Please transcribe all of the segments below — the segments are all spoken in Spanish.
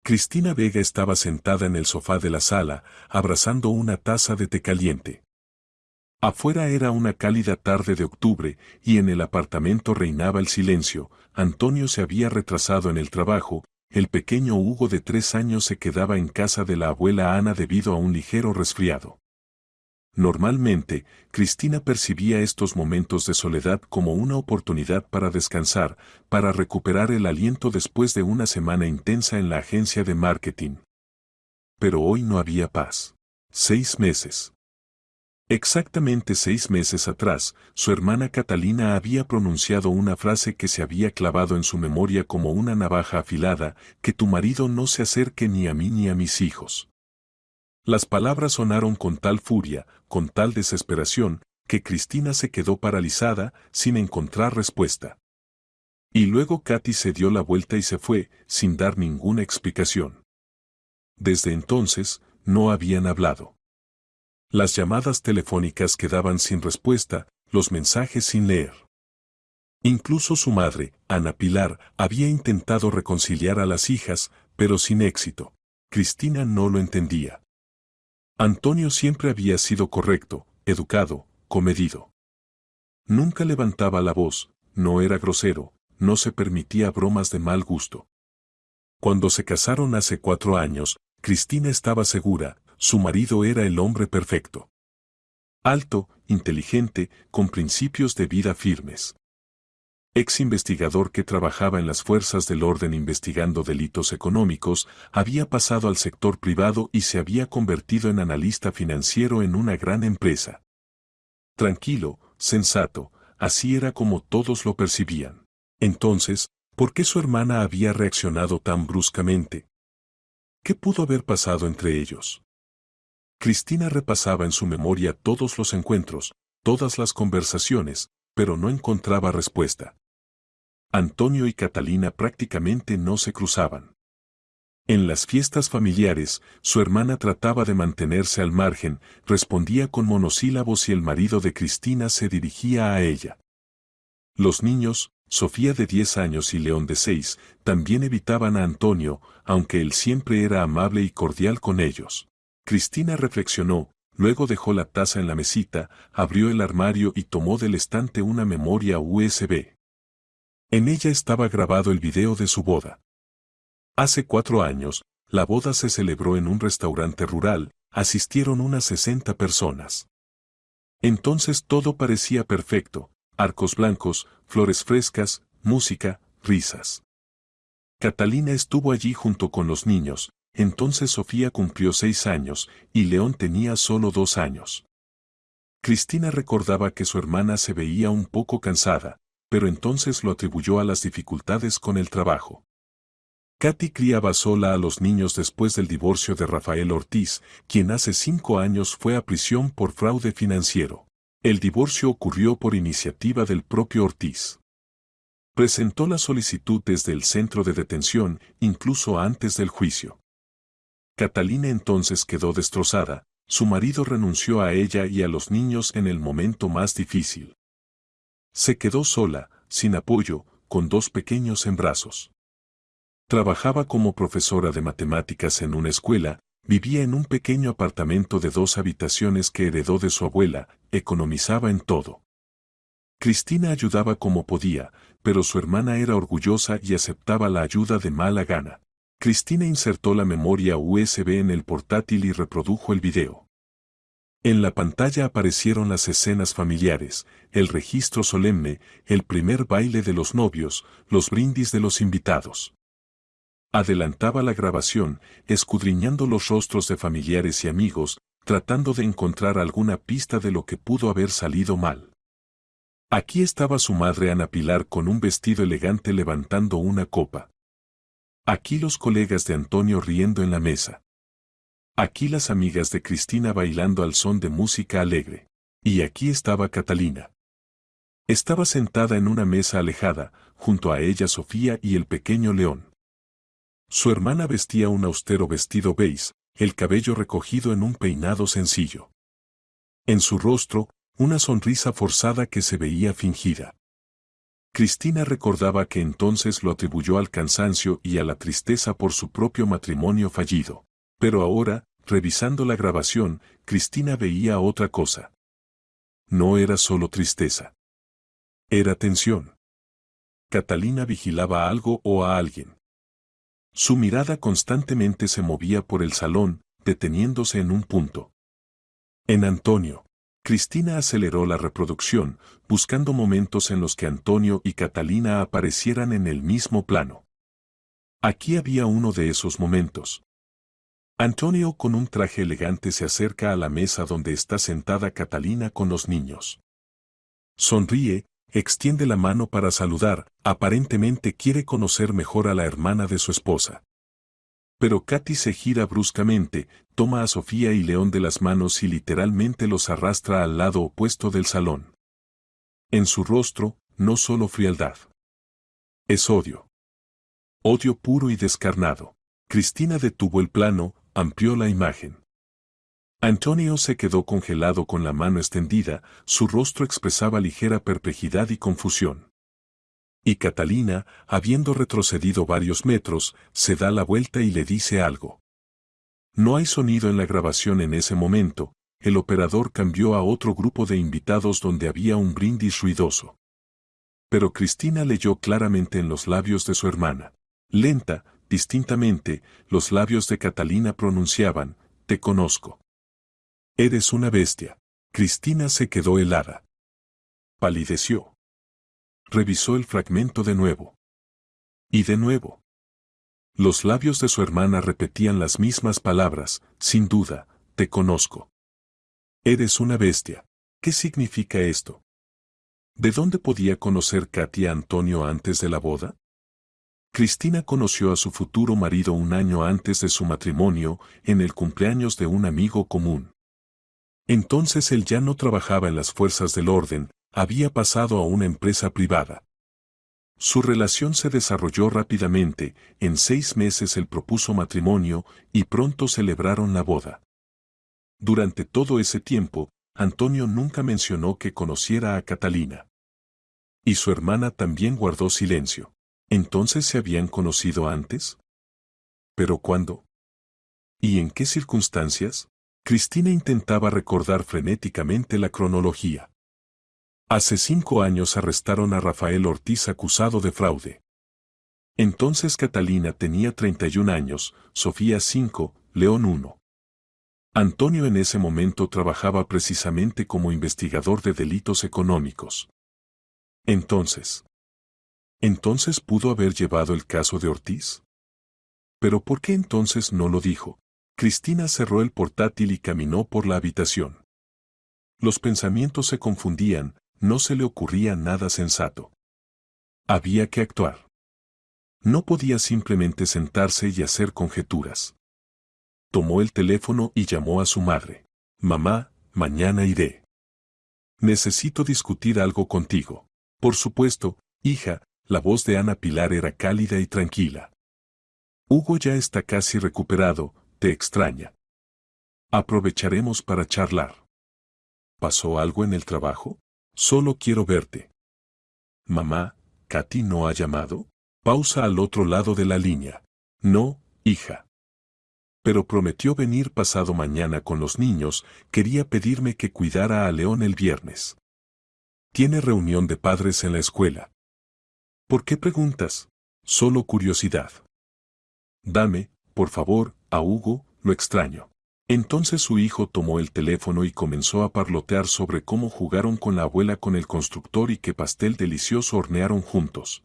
Cristina Vega estaba sentada en el sofá de la sala, abrazando una taza de té caliente. Afuera era una cálida tarde de octubre, y en el apartamento reinaba el silencio. Antonio se había retrasado en el trabajo, el pequeño Hugo de 3 años se quedaba en casa de la abuela Ana debido a un ligero resfriado. Normalmente, Cristina percibía estos momentos de soledad como una oportunidad para descansar, para recuperar el aliento después de una semana intensa en la agencia de marketing. Pero hoy no había paz. 6 meses. Exactamente 6 meses atrás, su hermana Catalina había pronunciado una frase que se había clavado en su memoria como una navaja afilada: que tu marido no se acerque ni a mí ni a mis hijos. Las palabras sonaron con tal furia, con tal desesperación, que Cristina se quedó paralizada, sin encontrar respuesta. Y luego Katy se dio la vuelta y se fue, sin dar ninguna explicación. Desde entonces, no habían hablado. Las llamadas telefónicas quedaban sin respuesta, los mensajes sin leer. Incluso su madre, Ana Pilar, había intentado reconciliar a las hijas, pero sin éxito. Cristina no lo entendía. Antonio siempre había sido correcto, educado, comedido. Nunca levantaba la voz, no era grosero, no se permitía bromas de mal gusto. Cuando se casaron hace 4 años, Cristina estaba segura: su marido era el hombre perfecto. Alto, inteligente, con principios de vida firmes. Ex investigador que trabajaba en las fuerzas del orden investigando delitos económicos, había pasado al sector privado y se había convertido en analista financiero en una gran empresa. Tranquilo, sensato, así era como todos lo percibían. Entonces, ¿por qué su hermana había reaccionado tan bruscamente? ¿Qué pudo haber pasado entre ellos? Cristina repasaba en su memoria todos los encuentros, todas las conversaciones, pero no encontraba respuesta. Antonio y Catalina prácticamente no se cruzaban. En las fiestas familiares, su hermana trataba de mantenerse al margen, respondía con monosílabos y el marido de Cristina se dirigía a ella. Los niños, Sofía de 10 años y León de 6, también evitaban a Antonio, aunque él siempre era amable y cordial con ellos. Cristina reflexionó, luego dejó la taza en la mesita, abrió el armario y tomó del estante una memoria USB. En ella estaba grabado el video de su boda. Hace 4 años, la boda se celebró en un restaurante rural, asistieron unas 60 personas. Entonces todo parecía perfecto: arcos blancos, flores frescas, música, risas. Catalina estuvo allí junto con los niños, entonces Sofía cumplió 6 años, y León tenía solo 2 años. Cristina recordaba que su hermana se veía un poco cansada, pero entonces lo atribuyó a las dificultades con el trabajo. Katy criaba sola a los niños después del divorcio de Rafael Ortiz, quien hace 5 años fue a prisión por fraude financiero. El divorcio ocurrió por iniciativa del propio Ortiz. Presentó la solicitud desde el centro de detención, incluso antes del juicio. Catalina entonces quedó destrozada, su marido renunció a ella y a los niños en el momento más difícil. Se quedó sola, sin apoyo, con 2 pequeños en brazos. Trabajaba como profesora de matemáticas en una escuela, vivía en un pequeño apartamento de 2 habitaciones que heredó de su abuela, economizaba en todo. Cristina ayudaba como podía, pero su hermana era orgullosa y aceptaba la ayuda de mala gana. Cristina insertó la memoria USB en el portátil y reprodujo el video. En la pantalla aparecieron las escenas familiares, el registro solemne, el primer baile de los novios, los brindis de los invitados. Adelantaba la grabación, escudriñando los rostros de familiares y amigos, tratando de encontrar alguna pista de lo que pudo haber salido mal. Aquí estaba su madre Ana Pilar con un vestido elegante levantando una copa. Aquí los colegas de Antonio riendo en la mesa. Aquí las amigas de Cristina bailando al son de música alegre. Y aquí estaba Catalina. Estaba sentada en una mesa alejada, junto a ella Sofía y el pequeño León. Su hermana vestía un austero vestido beige, el cabello recogido en un peinado sencillo. En su rostro, una sonrisa forzada que se veía fingida. Cristina recordaba que entonces lo atribuyó al cansancio y a la tristeza por su propio matrimonio fallido. Pero ahora, revisando la grabación, Cristina veía otra cosa. No era solo tristeza. Era tensión. Catalina vigilaba algo o a alguien. Su mirada constantemente se movía por el salón, deteniéndose en un punto. En Antonio. Cristina aceleró la reproducción, buscando momentos en los que Antonio y Catalina aparecieran en el mismo plano. Aquí había uno de esos momentos. Antonio con un traje elegante se acerca a la mesa donde está sentada Catalina con los niños. Sonríe, extiende la mano para saludar, aparentemente quiere conocer mejor a la hermana de su esposa. Pero Katy se gira bruscamente, toma a Sofía y León de las manos y literalmente los arrastra al lado opuesto del salón. En su rostro, no solo frialdad. Es odio. Odio puro y descarnado. Cristina detuvo el plano, amplió la imagen. Antonio se quedó congelado con la mano extendida, su rostro expresaba ligera perplejidad y confusión. Y Catalina, habiendo retrocedido varios metros, se da la vuelta y le dice algo. No hay sonido en la grabación en ese momento, el operador cambió a otro grupo de invitados donde había un brindis ruidoso. Pero Cristina leyó claramente en los labios de su hermana. Lenta, distintamente, los labios de Catalina pronunciaban, «Te conozco». Eres una bestia. Cristina se quedó helada. Palideció. Revisó el fragmento de nuevo. Y de nuevo. Los labios de su hermana repetían las mismas palabras, sin duda, te conozco. Eres una bestia. ¿Qué significa esto? ¿De dónde podía conocer Katy a Antonio antes de la boda? Cristina conoció a su futuro marido un año antes de su matrimonio, en el cumpleaños de un amigo común. Entonces él ya no trabajaba en las fuerzas del orden, había pasado a una empresa privada. Su relación se desarrolló rápidamente, en 6 meses él propuso matrimonio y pronto celebraron la boda. Durante todo ese tiempo, Antonio nunca mencionó que conociera a Catalina. Y su hermana también guardó silencio. ¿Entonces se habían conocido antes? ¿Pero cuándo? ¿Y en qué circunstancias? Cristina intentaba recordar frenéticamente la cronología. Hace 5 años arrestaron a Rafael Ortiz acusado de fraude. Entonces Catalina tenía 31 años, Sofía 5, León 1. Antonio en ese momento trabajaba precisamente como investigador de delitos económicos. ¿Entonces pudo haber llevado el caso de Ortiz? ¿Pero por qué entonces no lo dijo? Cristina cerró el portátil y caminó por la habitación. Los pensamientos se confundían, no se le ocurría nada sensato. Había que actuar. No podía simplemente sentarse y hacer conjeturas. Tomó el teléfono y llamó a su madre. Mamá, mañana iré. Necesito discutir algo contigo. Por supuesto, hija, la voz de Ana Pilar era cálida y tranquila. Hugo ya está casi recuperado, te extraña. Aprovecharemos para charlar. ¿Pasó algo en el trabajo? Solo quiero verte. Mamá, ¿Katy no ha llamado? Pausa al otro lado de la línea. No, hija. Pero prometió venir pasado mañana con los niños, quería pedirme que cuidara a León el viernes. Tiene reunión de padres en la escuela. ¿Por qué preguntas? Solo curiosidad. Dame, por favor, a Hugo, lo extraño. Entonces su hijo tomó el teléfono y comenzó a parlotear sobre cómo jugaron con la abuela con el constructor y qué pastel delicioso hornearon juntos.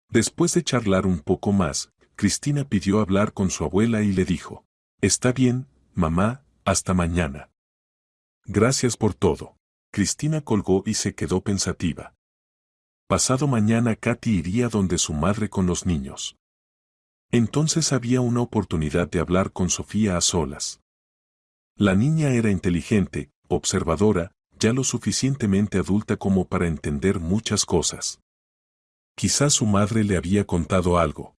Después de charlar un poco más, Cristina pidió hablar con su abuela y le dijo, «Está bien, mamá, hasta mañana». Gracias por todo. Cristina colgó y se quedó pensativa. Pasado mañana Katy iría donde su madre con los niños. Entonces había una oportunidad de hablar con Sofía a solas. La niña era inteligente, observadora, ya lo suficientemente adulta como para entender muchas cosas. Quizás su madre le había contado algo.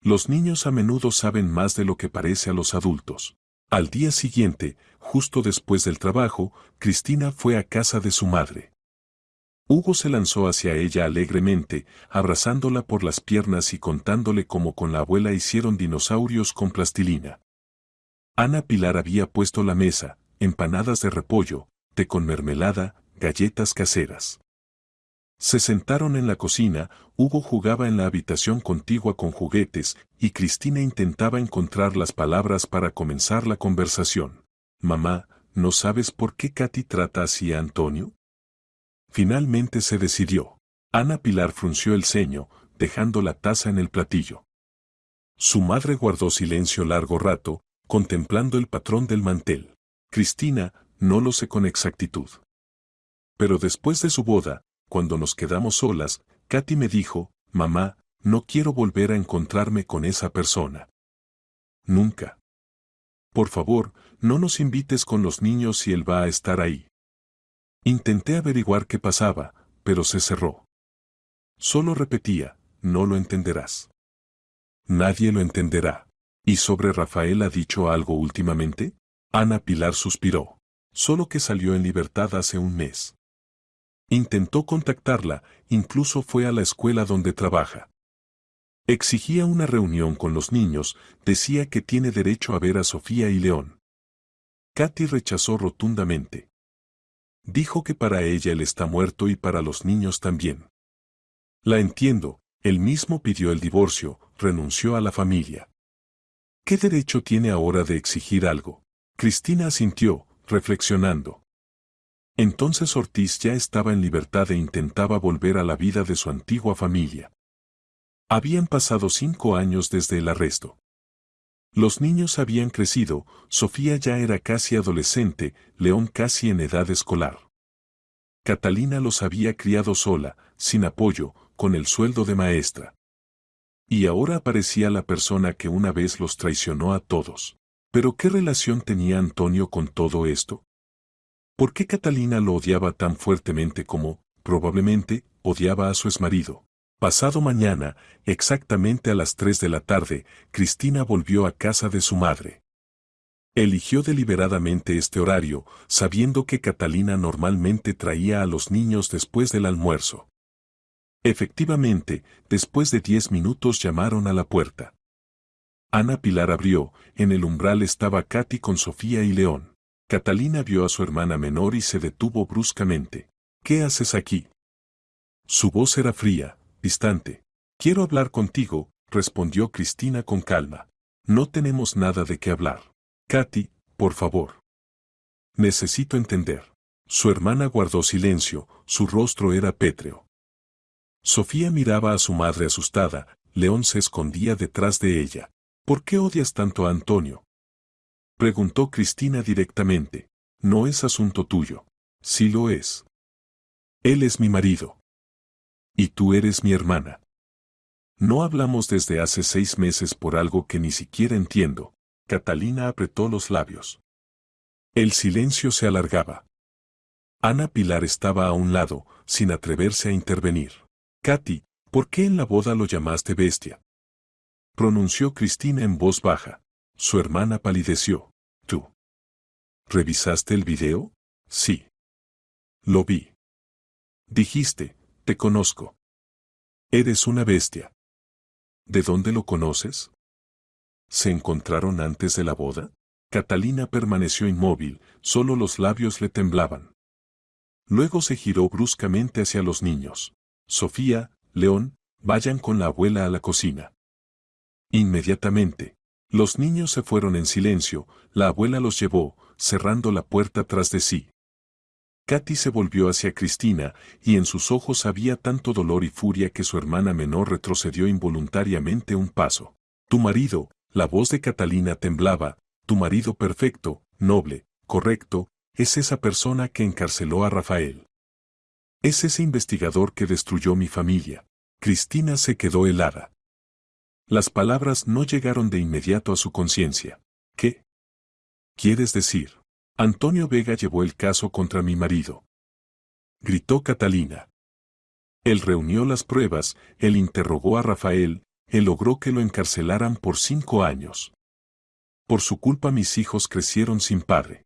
Los niños a menudo saben más de lo que parece a los adultos. Al día siguiente, justo después del trabajo, Cristina fue a casa de su madre. Hugo se lanzó hacia ella alegremente, abrazándola por las piernas y contándole cómo con la abuela hicieron dinosaurios con plastilina. Ana Pilar había puesto la mesa, empanadas de repollo, té con mermelada, galletas caseras. Se sentaron en la cocina, Hugo jugaba en la habitación contigua con juguetes, y Cristina intentaba encontrar las palabras para comenzar la conversación. Mamá, ¿no sabes por qué Katy trata así a Antonio? Finalmente se decidió. Ana Pilar frunció el ceño, dejando la taza en el platillo. Su madre guardó silencio largo rato, contemplando el patrón del mantel. Cristina, no lo sé con exactitud. Pero después de su boda, cuando nos quedamos solas, Katy me dijo, mamá, no quiero volver a encontrarme con esa persona. Nunca. Por favor, no nos invites con los niños si él va a estar ahí. Intenté averiguar qué pasaba, pero se cerró. Solo repetía, no lo entenderás. Nadie lo entenderá. ¿Y sobre Rafael ha dicho algo últimamente? Ana Pilar suspiró. Solo que salió en libertad hace un mes. Intentó contactarla, incluso fue a la escuela donde trabaja. Exigía una reunión con los niños, decía que tiene derecho a ver a Sofía y León. Katy rechazó rotundamente. Dijo que para ella él está muerto y para los niños también. La entiendo, él mismo pidió el divorcio, renunció a la familia. ¿Qué derecho tiene ahora de exigir algo? Cristina asintió, reflexionando. Entonces Ortiz ya estaba en libertad e intentaba volver a la vida de su antigua familia. Habían pasado 5 años desde el arresto. Los niños habían crecido, Sofía ya era casi adolescente, León casi en edad escolar. Catalina los había criado sola, sin apoyo, con el sueldo de maestra. Y ahora aparecía la persona que una vez los traicionó a todos. ¿Pero qué relación tenía Antonio con todo esto? ¿Por qué Catalina lo odiaba tan fuertemente como, probablemente, odiaba a su exmarido? Pasado mañana, exactamente a las 3 de la tarde, Cristina volvió a casa de su madre. Eligió deliberadamente este horario, sabiendo que Catalina normalmente traía a los niños después del almuerzo. Efectivamente, después de 10 minutos llamaron a la puerta. Ana Pilar abrió, en el umbral estaba Katy con Sofía y León. Catalina vio a su hermana menor y se detuvo bruscamente. ¿Qué haces aquí? Su voz era fría, distante. Quiero hablar contigo, respondió Cristina con calma. No tenemos nada de qué hablar. Katy, por favor. Necesito entender. Su hermana guardó silencio, su rostro era pétreo. Sofía miraba a su madre asustada, León se escondía detrás de ella. ¿Por qué odias tanto a Antonio? Preguntó Cristina directamente. No es asunto tuyo. Sí lo es. Él es mi marido. Y tú eres mi hermana. No hablamos desde hace 6 meses por algo que ni siquiera entiendo. Catalina apretó los labios. El silencio se alargaba. Ana Pilar estaba a un lado, sin atreverse a intervenir. Katy, ¿por qué en la boda lo llamaste bestia? Pronunció Cristina en voz baja. Su hermana palideció. ¿Tú revisaste el video? Sí. Lo vi. Dijiste, te conozco. Eres una bestia. ¿De dónde lo conoces? ¿Se encontraron antes de la boda? Catalina permaneció inmóvil, solo los labios le temblaban. Luego se giró bruscamente hacia los niños. Sofía, León, vayan con la abuela a la cocina. Inmediatamente. Los niños se fueron en silencio, la abuela los llevó, cerrando la puerta tras de sí. Katy se volvió hacia Cristina, y en sus ojos había tanto dolor y furia que su hermana menor retrocedió involuntariamente un paso. Tu marido, la voz de Catalina temblaba, tu marido perfecto, noble, correcto, es esa persona que encarceló a Rafael. Es ese investigador que destruyó mi familia. Cristina se quedó helada. Las palabras no llegaron de inmediato a su conciencia. ¿Qué quieres decir? Antonio Vega llevó el caso contra mi marido. Gritó Catalina. Él reunió las pruebas, él interrogó a Rafael, él logró que lo encarcelaran por 5 años. Por su culpa mis hijos crecieron sin padre.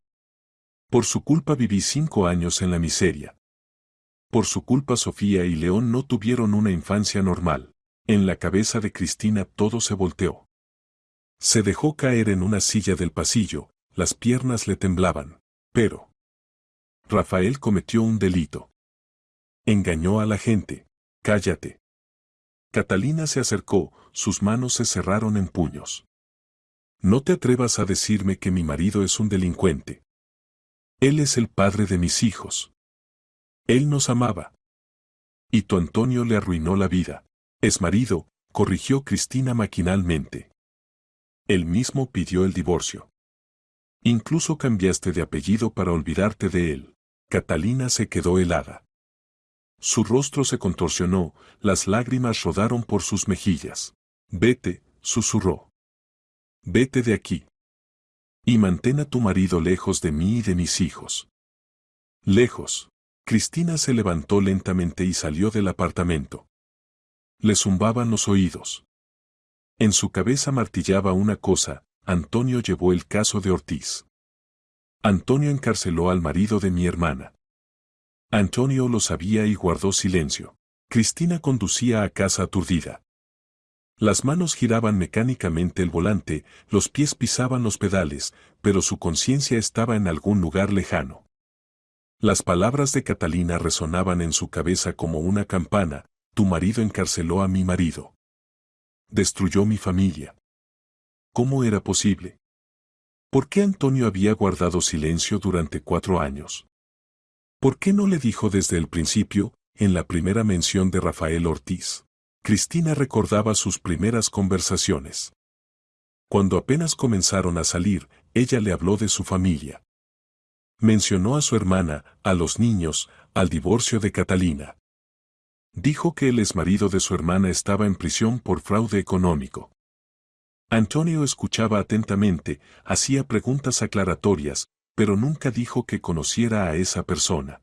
Por su culpa viví 5 años en la miseria. Por su culpa Sofía y León no tuvieron una infancia normal. En la cabeza de Cristina todo se volteó. Se dejó caer en una silla del pasillo, las piernas le temblaban. Pero Rafael cometió un delito. Engañó a la gente. Cállate. Catalina se acercó, sus manos se cerraron en puños. No te atrevas a decirme que mi marido es un delincuente. Él es el padre de mis hijos. Él nos amaba. Y tu Antonio le arruinó la vida. Es marido, corrigió Cristina maquinalmente. Él mismo pidió el divorcio. Incluso cambiaste de apellido para olvidarte de él. Catalina se quedó helada. Su rostro se contorsionó, las lágrimas rodaron por sus mejillas. Vete, susurró. Vete de aquí. Y mantén a tu marido lejos de mí y de mis hijos. Lejos. Cristina se levantó lentamente y salió del apartamento. Le zumbaban los oídos. En su cabeza martillaba una cosa: Antonio llevó el caso de Ortiz. Antonio encarceló al marido de mi hermana. Antonio lo sabía y guardó silencio. Cristina conducía a casa aturdida. Las manos giraban mecánicamente el volante, los pies pisaban los pedales, pero su conciencia estaba en algún lugar lejano. Las palabras de Catalina resonaban en su cabeza como una campana: tu marido encarceló a mi marido. Destruyó mi familia. ¿Cómo era posible? ¿Por qué Antonio había guardado silencio durante 4 años? ¿Por qué no le dijo desde el principio, en la primera mención de Rafael Ortiz? Cristina recordaba sus primeras conversaciones. Cuando apenas comenzaron a salir, ella le habló de su familia. Mencionó a su hermana, a los niños, al divorcio de Catalina. Dijo que el exmarido de su hermana estaba en prisión por fraude económico. Antonio escuchaba atentamente, hacía preguntas aclaratorias, pero nunca dijo que conociera a esa persona.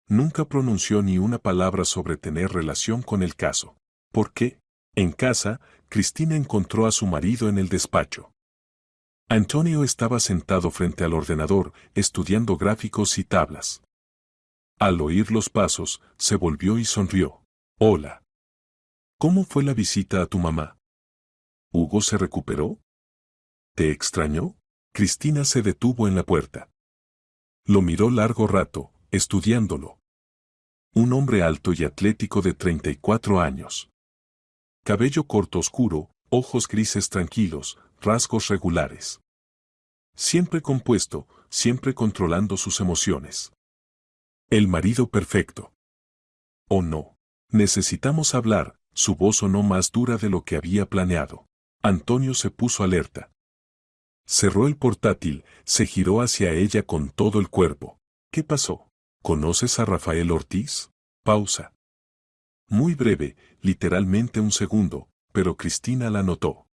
Nunca pronunció ni una palabra sobre tener relación con el caso. ¿Por qué? En casa, Cristina encontró a su marido en el despacho. Antonio estaba sentado frente al ordenador, estudiando gráficos y tablas. Al oír los pasos, se volvió y sonrió. Hola. ¿Cómo fue la visita a tu mamá? ¿Hugo se recuperó? ¿Te extrañó? Cristina se detuvo en la puerta. Lo miró largo rato, estudiándolo. Un hombre alto y atlético de 34 años. Cabello corto oscuro, ojos grises tranquilos, rasgos regulares. Siempre compuesto, siempre controlando sus emociones. El marido perfecto. ¿O no? Necesitamos hablar. Su voz sonó más dura de lo que había planeado. Antonio se puso alerta. Cerró el portátil, se giró hacia ella con todo el cuerpo. ¿Qué pasó? ¿Conoces a Rafael Ortiz? Pausa. Muy breve, literalmente un segundo, pero Cristina la notó.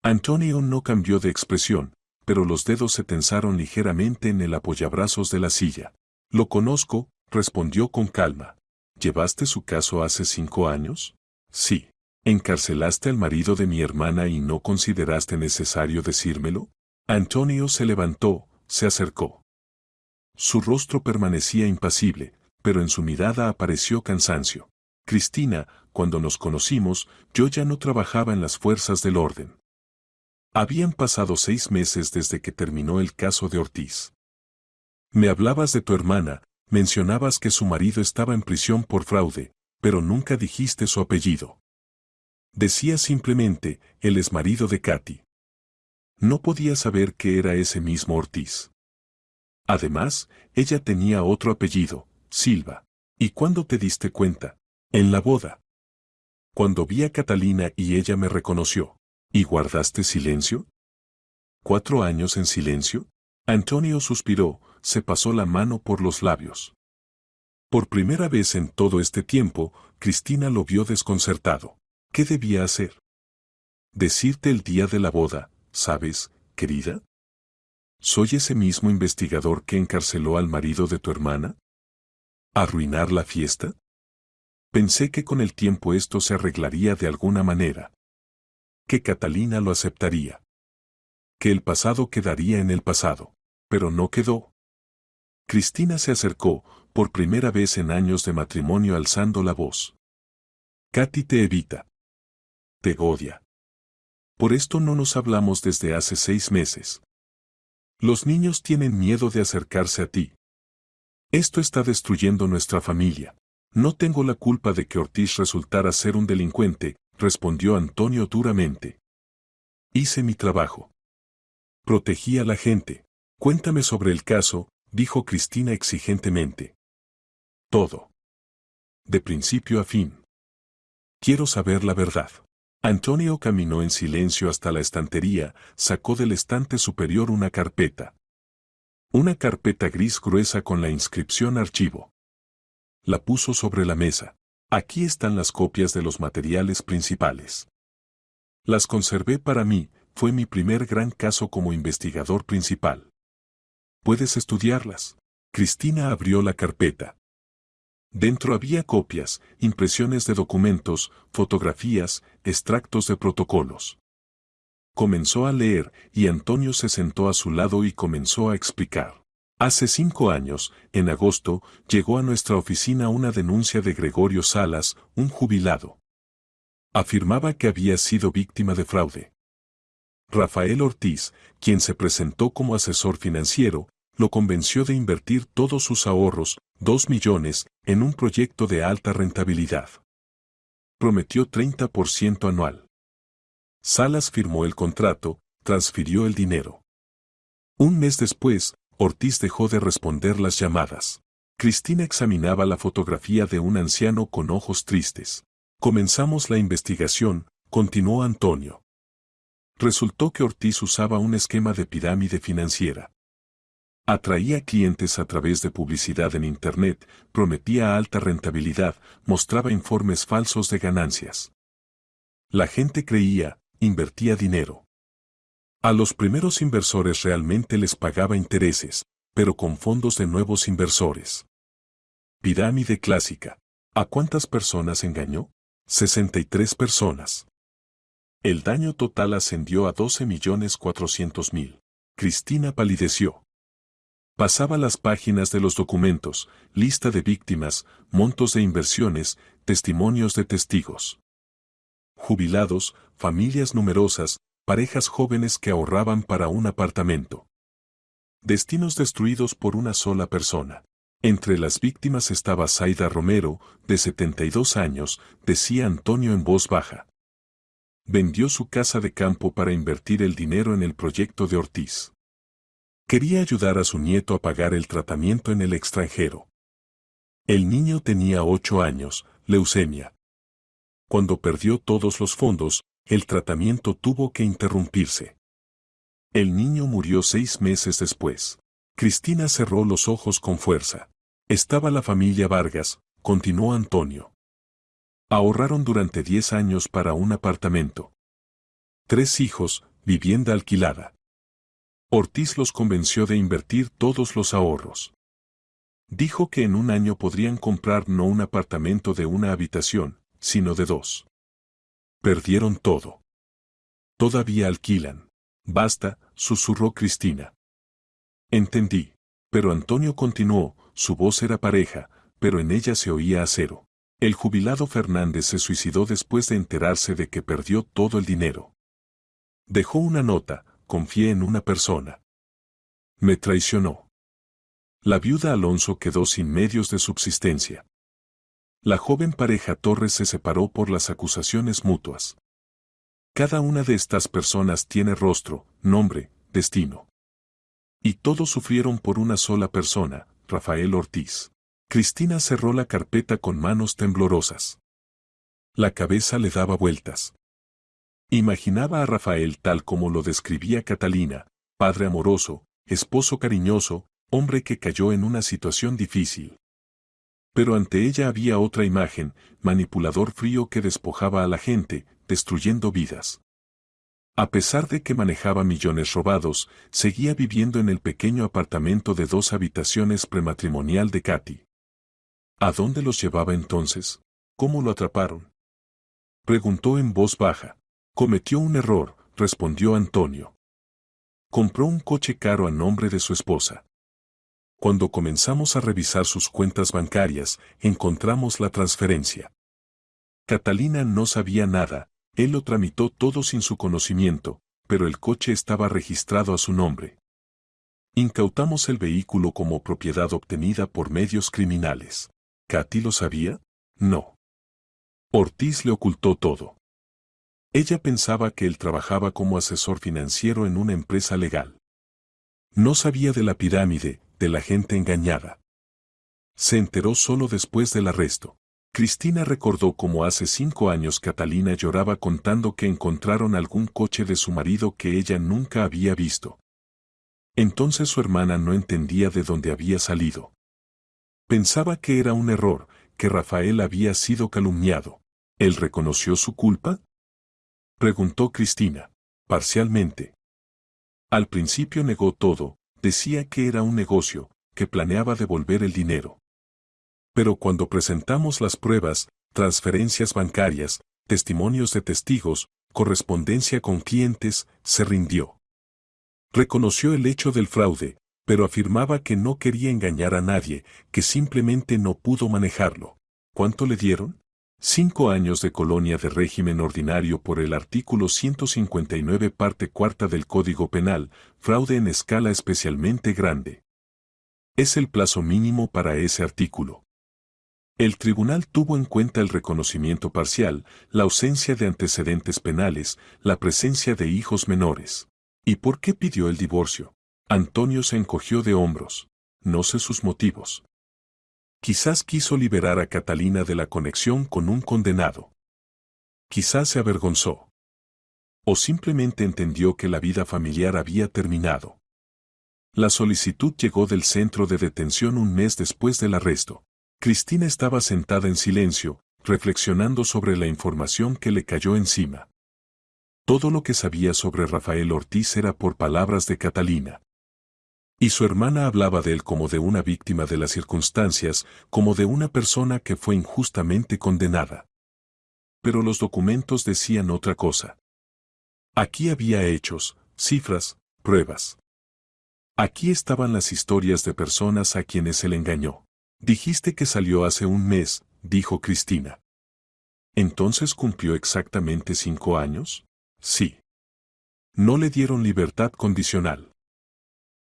Antonio no cambió de expresión, pero los dedos se tensaron ligeramente en el apoyabrazos de la silla. Lo conozco, respondió con calma. ¿Llevaste su caso hace 5 años? Sí. ¿Encarcelaste al marido de mi hermana y no consideraste necesario decírmelo? Antonio se levantó, se acercó. Su rostro permanecía impasible, pero en su mirada apareció cansancio. Cristina, cuando nos conocimos, yo ya no trabajaba en las fuerzas del orden. Habían pasado 6 meses desde que terminó el caso de Ortiz. Me hablabas de tu hermana, mencionabas que su marido estaba en prisión por fraude, pero nunca dijiste su apellido. Decías simplemente, el exmarido de Katy. No podía saber que era ese mismo Ortiz. Además, ella tenía otro apellido, Silva. ¿Y cuándo te diste cuenta? En la boda. Cuando vi a Catalina y ella me reconoció. ¿Y guardaste silencio? ¿4 años en silencio? Antonio suspiró, se pasó la mano por los labios. Por primera vez en todo este tiempo, Cristina lo vio desconcertado. ¿Qué debía hacer? Decirte el día de la boda, ¿sabes, querida? ¿Soy ese mismo investigador que encarceló al marido de tu hermana? ¿Arruinar la fiesta? Pensé que con el tiempo esto se arreglaría de alguna manera. Que Catalina lo aceptaría. Que el pasado quedaría en el pasado. Pero no quedó. Cristina se acercó, por primera vez en años de matrimonio alzando la voz. Katy te evita. Te odia. Por esto no nos hablamos desde hace 6 meses. Los niños tienen miedo de acercarse a ti. Esto está destruyendo nuestra familia. No tengo la culpa de que Ortiz resultara ser un delincuente, respondió Antonio duramente. Hice mi trabajo. Protegí a la gente. Cuéntame sobre el caso, dijo Cristina exigentemente. Todo. De principio a fin. Quiero saber la verdad. Antonio caminó en silencio hasta la estantería, sacó del estante superior una carpeta. Una carpeta gris gruesa con la inscripción archivo. La puso sobre la mesa. Aquí están las copias de los materiales principales. Las conservé para mí, fue mi primer gran caso como investigador principal. Puedes estudiarlas. Cristina abrió la carpeta. Dentro había copias, impresiones de documentos, fotografías, extractos de protocolos. Comenzó a leer y Antonio se sentó a su lado y comenzó a explicar. Hace 5 años, en agosto, llegó a nuestra oficina una denuncia de Gregorio Salas, un jubilado. Afirmaba que había sido víctima de fraude. Rafael Ortiz, quien se presentó como asesor financiero, lo convenció de invertir todos sus ahorros, 2 millones, en un proyecto de alta rentabilidad. Prometió 30% anual. Salas firmó el contrato, transfirió el dinero. Un mes después, Ortiz dejó de responder las llamadas. Cristina examinaba la fotografía de un anciano con ojos tristes. Comenzamos la investigación, continuó Antonio. Resultó que Ortiz usaba un esquema de pirámide financiera. Atraía clientes a través de publicidad en Internet, prometía alta rentabilidad, mostraba informes falsos de ganancias. La gente creía, invertía dinero. A los primeros inversores realmente les pagaba intereses, pero con fondos de nuevos inversores. Pirámide clásica. ¿A cuántas personas engañó? 63 personas. El daño total ascendió a 12.400.000. Cristina palideció. Pasaba las páginas de los documentos, lista de víctimas, montos de inversiones, testimonios de testigos. Jubilados, familias numerosas, parejas jóvenes que ahorraban para un apartamento. Destinos destruidos por una sola persona. Entre las víctimas estaba Zaida Romero, de 72 años, decía Antonio en voz baja. Vendió su casa de campo para invertir el dinero en el proyecto de Ortiz. Quería ayudar a su nieto a pagar el tratamiento en el extranjero. El niño tenía 8 años, leucemia. Cuando perdió todos los fondos, el tratamiento tuvo que interrumpirse. El niño murió 6 meses después. Cristina cerró los ojos con fuerza. Estaba la familia Vargas, continuó Antonio. Ahorraron durante 10 años para un apartamento. 3 hijos, vivienda alquilada. Ortiz los convenció de invertir todos los ahorros. Dijo que en un año podrían comprar no un apartamento de una habitación, sino de 2. Perdieron todo. Todavía alquilan. Basta, susurró Cristina. Entendí. Pero Antonio continuó, su voz era pareja, pero en ella se oía acero. El jubilado Fernández se suicidó después de enterarse de que perdió todo el dinero. Dejó una nota, confié en una persona. Me traicionó. La viuda Alonso quedó sin medios de subsistencia. La joven pareja Torres se separó por las acusaciones mutuas. Cada una de estas personas tiene rostro, nombre, destino. Y todos sufrieron por una sola persona, Rafael Ortiz. Cristina cerró la carpeta con manos temblorosas. La cabeza le daba vueltas. Imaginaba a Rafael tal como lo describía Catalina, padre amoroso, esposo cariñoso, hombre que cayó en una situación difícil. Pero ante ella había otra imagen, manipulador frío que despojaba a la gente, destruyendo vidas. A pesar de que manejaba millones robados, seguía viviendo en el pequeño apartamento de 2 habitaciones prematrimonial de Katy. ¿A dónde los llevaba entonces? ¿Cómo lo atraparon? Preguntó en voz baja. Cometió un error, respondió Antonio. Compró un coche caro a nombre de su esposa. Cuando comenzamos a revisar sus cuentas bancarias, encontramos la transferencia. Catalina no sabía nada, él lo tramitó todo sin su conocimiento, pero el coche estaba registrado a su nombre. Incautamos el vehículo como propiedad obtenida por medios criminales. ¿Katy lo sabía? No. Ortiz le ocultó todo. Ella pensaba que él trabajaba como asesor financiero en una empresa legal. No sabía de la pirámide, de la gente engañada. Se enteró solo después del arresto. Cristina recordó cómo hace 5 años Catalina lloraba contando que encontraron algún coche de su marido que ella nunca había visto. Entonces su hermana no entendía de dónde había salido. Pensaba que era un error, que Rafael había sido calumniado. ¿Él reconoció su culpa? Preguntó Cristina. Parcialmente. Al principio negó todo, decía que era un negocio, que planeaba devolver el dinero. Pero cuando presentamos las pruebas, transferencias bancarias, testimonios de testigos, correspondencia con clientes, se rindió. Reconoció el hecho del fraude, pero afirmaba que no quería engañar a nadie, que simplemente no pudo manejarlo. ¿Cuánto le dieron? 5 años de colonia de régimen ordinario por el artículo 159 parte cuarta del Código Penal, fraude en escala especialmente grande. Es el plazo mínimo para ese artículo. El tribunal tuvo en cuenta el reconocimiento parcial, la ausencia de antecedentes penales, la presencia de hijos menores. ¿Y por qué pidió el divorcio? Antonio se encogió de hombros. No sé sus motivos. Quizás quiso liberar a Catalina de la conexión con un condenado. Quizás se avergonzó. O simplemente entendió que la vida familiar había terminado. La solicitud llegó del centro de detención un mes después del arresto. Cristina estaba sentada en silencio, reflexionando sobre la información que le cayó encima. Todo lo que sabía sobre Rafael Ortiz era por palabras de Catalina. Y su hermana hablaba de él como de una víctima de las circunstancias, como de una persona que fue injustamente condenada. Pero los documentos decían otra cosa. Aquí había hechos, cifras, pruebas. Aquí estaban las historias de personas a quienes él engañó. Dijiste que salió hace un mes, dijo Cristina. ¿Entonces cumplió exactamente 5 años? Sí. No le dieron libertad condicional.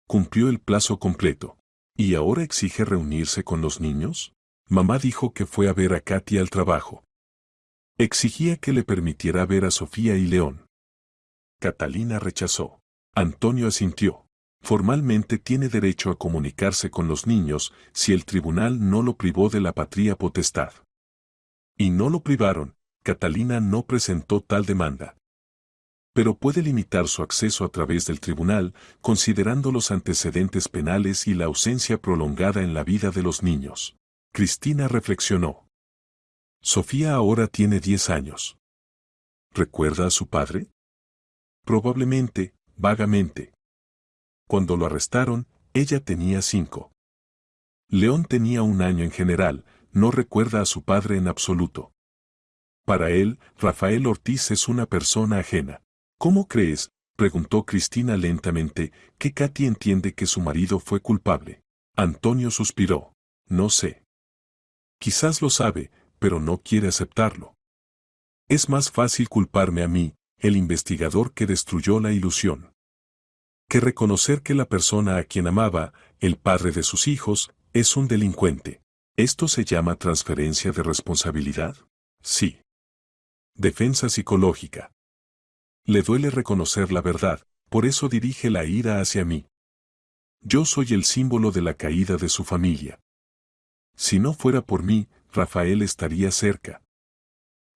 Cumplió el plazo completo. ¿Y ahora exige reunirse con los niños? Mamá dijo que fue a ver a Katy al trabajo. Exigía que le permitiera ver a Sofía y León. Catalina rechazó. Antonio asintió. Formalmente tiene derecho a comunicarse con los niños si el tribunal no lo privó de la patria potestad. Y no lo privaron, Catalina no presentó tal demanda. Pero puede limitar su acceso a través del tribunal, considerando los antecedentes penales y la ausencia prolongada en la vida de los niños. Cristina reflexionó. Sofía ahora tiene 10 años. ¿Recuerda a su padre? Probablemente, vagamente. Cuando lo arrestaron, ella tenía 5. León tenía 1 año en general, no recuerda a su padre en absoluto. Para él, Rafael Ortiz es una persona ajena. ¿Cómo crees? Preguntó Cristina lentamente, que Katy entiende que su marido fue culpable. Antonio suspiró. No sé. Quizás lo sabe, pero no quiere aceptarlo. Es más fácil culparme a mí, el investigador que destruyó la ilusión, que reconocer que la persona a quien amaba, el padre de sus hijos, es un delincuente. ¿Esto se llama transferencia de responsabilidad? Sí. Defensa psicológica. Le duele reconocer la verdad, por eso dirige la ira hacia mí. Yo soy el símbolo de la caída de su familia. Si no fuera por mí, Rafael estaría cerca.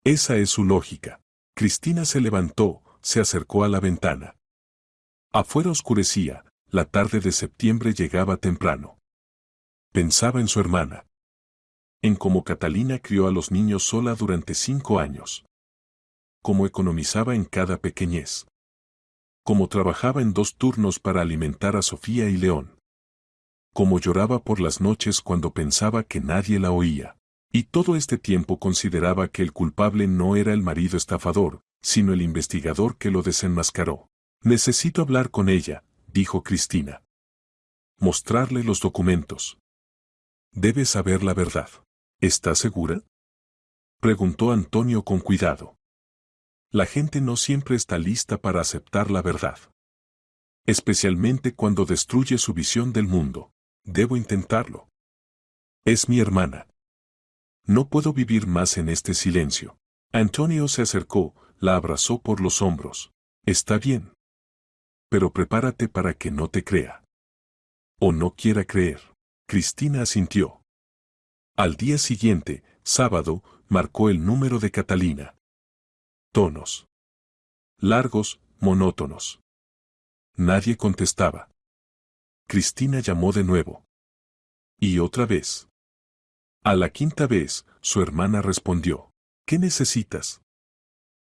Esa es su lógica. Cristina se levantó, se acercó a la ventana. Afuera oscurecía, la tarde de septiembre llegaba temprano. Pensaba en su hermana. En cómo Catalina crió a los niños sola durante 5 años. Cómo economizaba en cada pequeñez. Cómo trabajaba en 2 turnos para alimentar a Sofía y León. Cómo lloraba por las noches cuando pensaba que nadie la oía. Y todo este tiempo consideraba que el culpable no era el marido estafador, sino el investigador que lo desenmascaró. Necesito hablar con ella, dijo Cristina. mostrarle los documentos. Debes saber la verdad. ¿Estás segura? Preguntó Antonio con cuidado. La gente no siempre está lista para aceptar la verdad. Especialmente cuando destruye su visión del mundo. Debo intentarlo. Es mi hermana. No puedo vivir más en este silencio. Antonio se acercó, la abrazó por los hombros. Está bien. Pero prepárate para que no te crea. O no quiera creer. Cristina asintió. Al día siguiente, sábado, marcó el número de Catalina. Tonos. Largos, monótonos. Nadie contestaba. Cristina llamó de nuevo. Y otra vez. A la quinta vez, su hermana respondió. ¿Qué necesitas?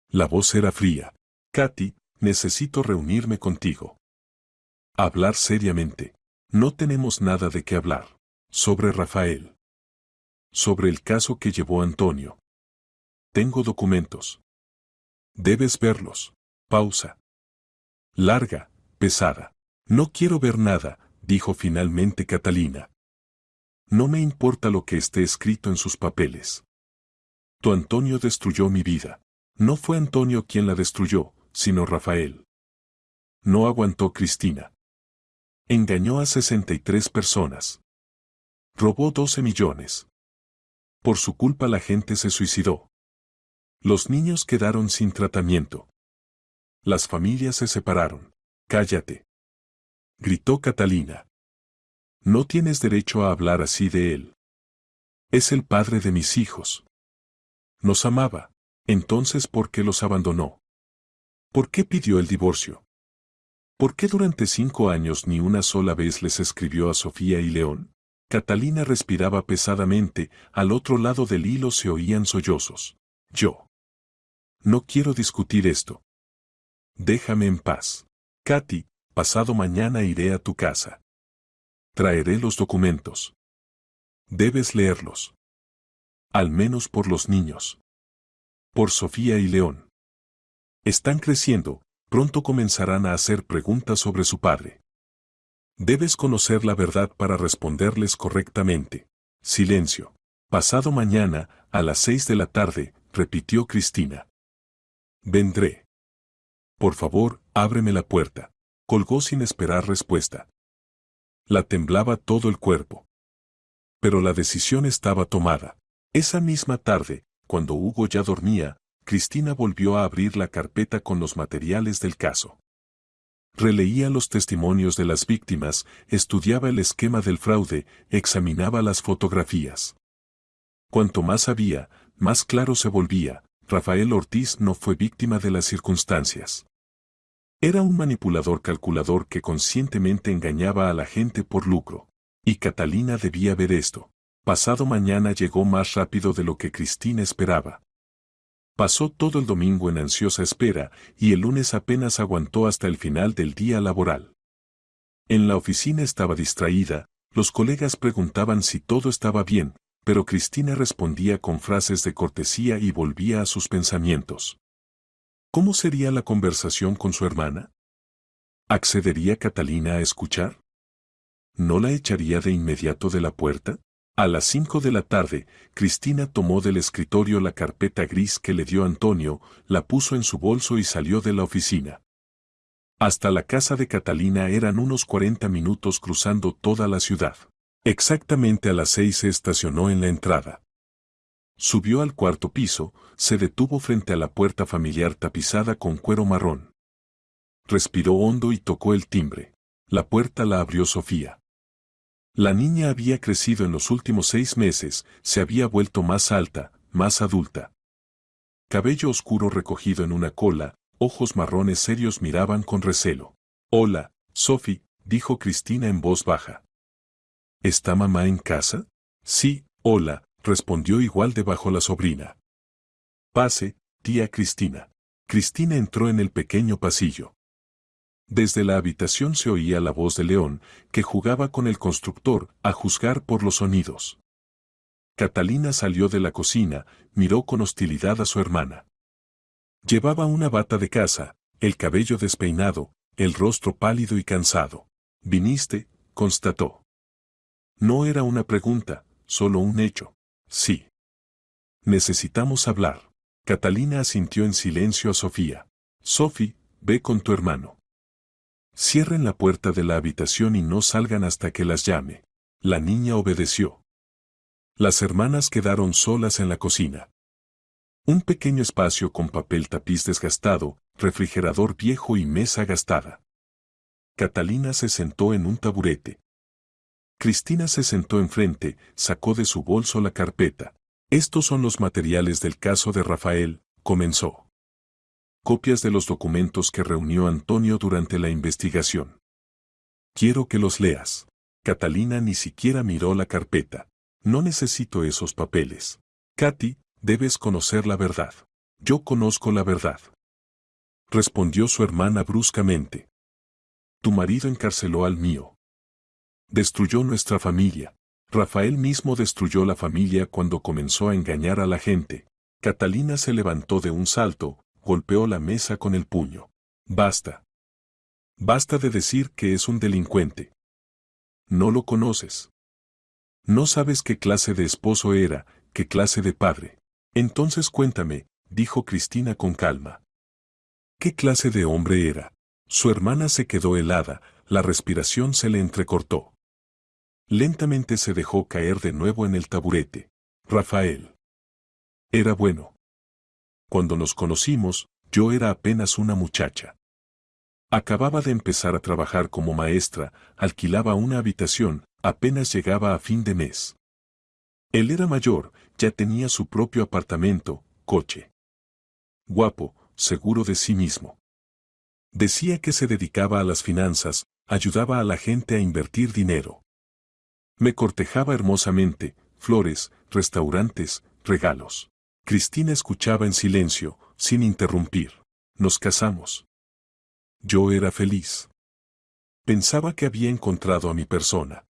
La voz era fría. Katy, necesito reunirme contigo. Hablar seriamente. No tenemos nada de qué hablar. Sobre Rafael. Sobre el caso que llevó Antonio. Tengo documentos. Debes verlos. Pausa. Larga, pesada. No quiero ver nada, dijo finalmente Catalina. No me importa lo que esté escrito en sus papeles. Tu Antonio destruyó mi vida. No fue Antonio quien la destruyó, sino Rafael. No aguantó Cristina. Engañó a 63 personas. Robó 12 millones. Por su culpa la gente se suicidó. Los niños quedaron sin tratamiento. Las familias se separaron. Cállate. Gritó Catalina. No tienes derecho a hablar así de él. Es el padre de mis hijos. Nos amaba. Entonces, ¿por qué los abandonó? ¿Por qué pidió el divorcio? ¿Por qué durante 5 años ni una sola vez les escribió a Sofía y León? Catalina respiraba pesadamente, al otro lado del hilo se oían sollozos. Yo. No quiero discutir esto. Déjame en paz. Katy, pasado mañana iré a tu casa. Traeré los documentos. Debes leerlos. Al menos por los niños. Por Sofía y León. Están creciendo, pronto comenzarán a hacer preguntas sobre su padre. Debes conocer la verdad para responderles correctamente. Silencio. Pasado mañana, a las 6 de la tarde, repitió Cristina. Vendré. Por favor, ábreme la puerta. Colgó sin esperar respuesta. La temblaba todo el cuerpo. Pero la decisión estaba tomada. Esa misma tarde, cuando Hugo ya dormía, Cristina volvió a abrir la carpeta con los materiales del caso. Releía los testimonios de las víctimas, estudiaba el esquema del fraude, examinaba las fotografías. Cuanto más sabía, más claro se volvía, Rafael Ortiz no fue víctima de las circunstancias. Era un manipulador calculador que conscientemente engañaba a la gente por lucro. Y Catalina debía ver esto. Pasado mañana llegó más rápido de lo que Cristina esperaba. Pasó todo el domingo en ansiosa espera, y el lunes apenas aguantó hasta el final del día laboral. En la oficina estaba distraída, los colegas preguntaban si todo estaba bien, pero Cristina respondía con frases de cortesía y volvía a sus pensamientos. ¿Cómo sería la conversación con su hermana? ¿Accedería Catalina a escuchar? ¿No la echaría de inmediato de la puerta? A las 5 de la tarde, Cristina tomó del escritorio la carpeta gris que le dio Antonio, la puso en su bolso y salió de la oficina. Hasta la casa de Catalina eran unos 40 minutos cruzando toda la ciudad. Exactamente a las 6 se estacionó en la entrada. Subió al cuarto piso, se detuvo frente a la puerta familiar tapizada con cuero marrón. Respiró hondo y tocó el timbre. La puerta la abrió Sofía. La niña había crecido en los últimos 6 meses, se había vuelto más alta, más adulta. Cabello oscuro recogido en una cola, ojos marrones serios miraban con recelo. Hola, Sophie, dijo Cristina en voz baja. ¿Está mamá en casa? Sí, hola, respondió igual de bajo la sobrina. Pase, tía Cristina. Cristina entró en el pequeño pasillo. Desde la habitación se oía la voz de León, que jugaba con el constructor, a juzgar por los sonidos. Catalina salió de la cocina, miró con hostilidad a su hermana. Llevaba una bata de casa, el cabello despeinado, el rostro pálido y cansado. ¿Viniste, constató. No era una pregunta, solo un hecho. Sí. Necesitamos hablar. Catalina asintió en silencio a Sofía. Sophie, ve con tu hermano. Cierren la puerta de la habitación y no salgan hasta que las llame. La niña obedeció. Las hermanas quedaron solas en la cocina. Un pequeño espacio con papel tapiz desgastado, refrigerador viejo y mesa gastada. Catalina se sentó en un taburete. Cristina se sentó enfrente, sacó de su bolso la carpeta. Estos son los materiales del caso de Rafael, comenzó. Copias de los documentos que reunió Antonio durante la investigación. Quiero que los leas. Catalina ni siquiera miró la carpeta. No necesito esos papeles. Katy, debes conocer la verdad. Yo conozco la verdad. Respondió su hermana bruscamente. Tu marido encarceló al mío. Destruyó nuestra familia. Rafael mismo destruyó la familia cuando comenzó a engañar a la gente. Catalina se levantó de un salto, golpeó la mesa con el puño. Basta. Basta de decir que es un delincuente. No lo conoces. No sabes qué clase de esposo era, qué clase de padre. Entonces cuéntame, dijo Cristina con calma. ¿Qué clase de hombre era? Su hermana se quedó helada, la respiración se le entrecortó. Lentamente se dejó caer de nuevo en el taburete. Rafael. Era bueno. Cuando nos conocimos, yo era apenas una muchacha. Acababa de empezar a trabajar como maestra, alquilaba una habitación, apenas llegaba a fin de mes. Él era mayor, ya tenía su propio apartamento, coche. Guapo, seguro de sí mismo. Decía que se dedicaba a las finanzas, ayudaba a la gente a invertir dinero. Me cortejaba hermosamente, flores, restaurantes, regalos. Cristina escuchaba en silencio, sin interrumpir. Nos casamos. Yo era feliz. Pensaba que había encontrado a mi persona.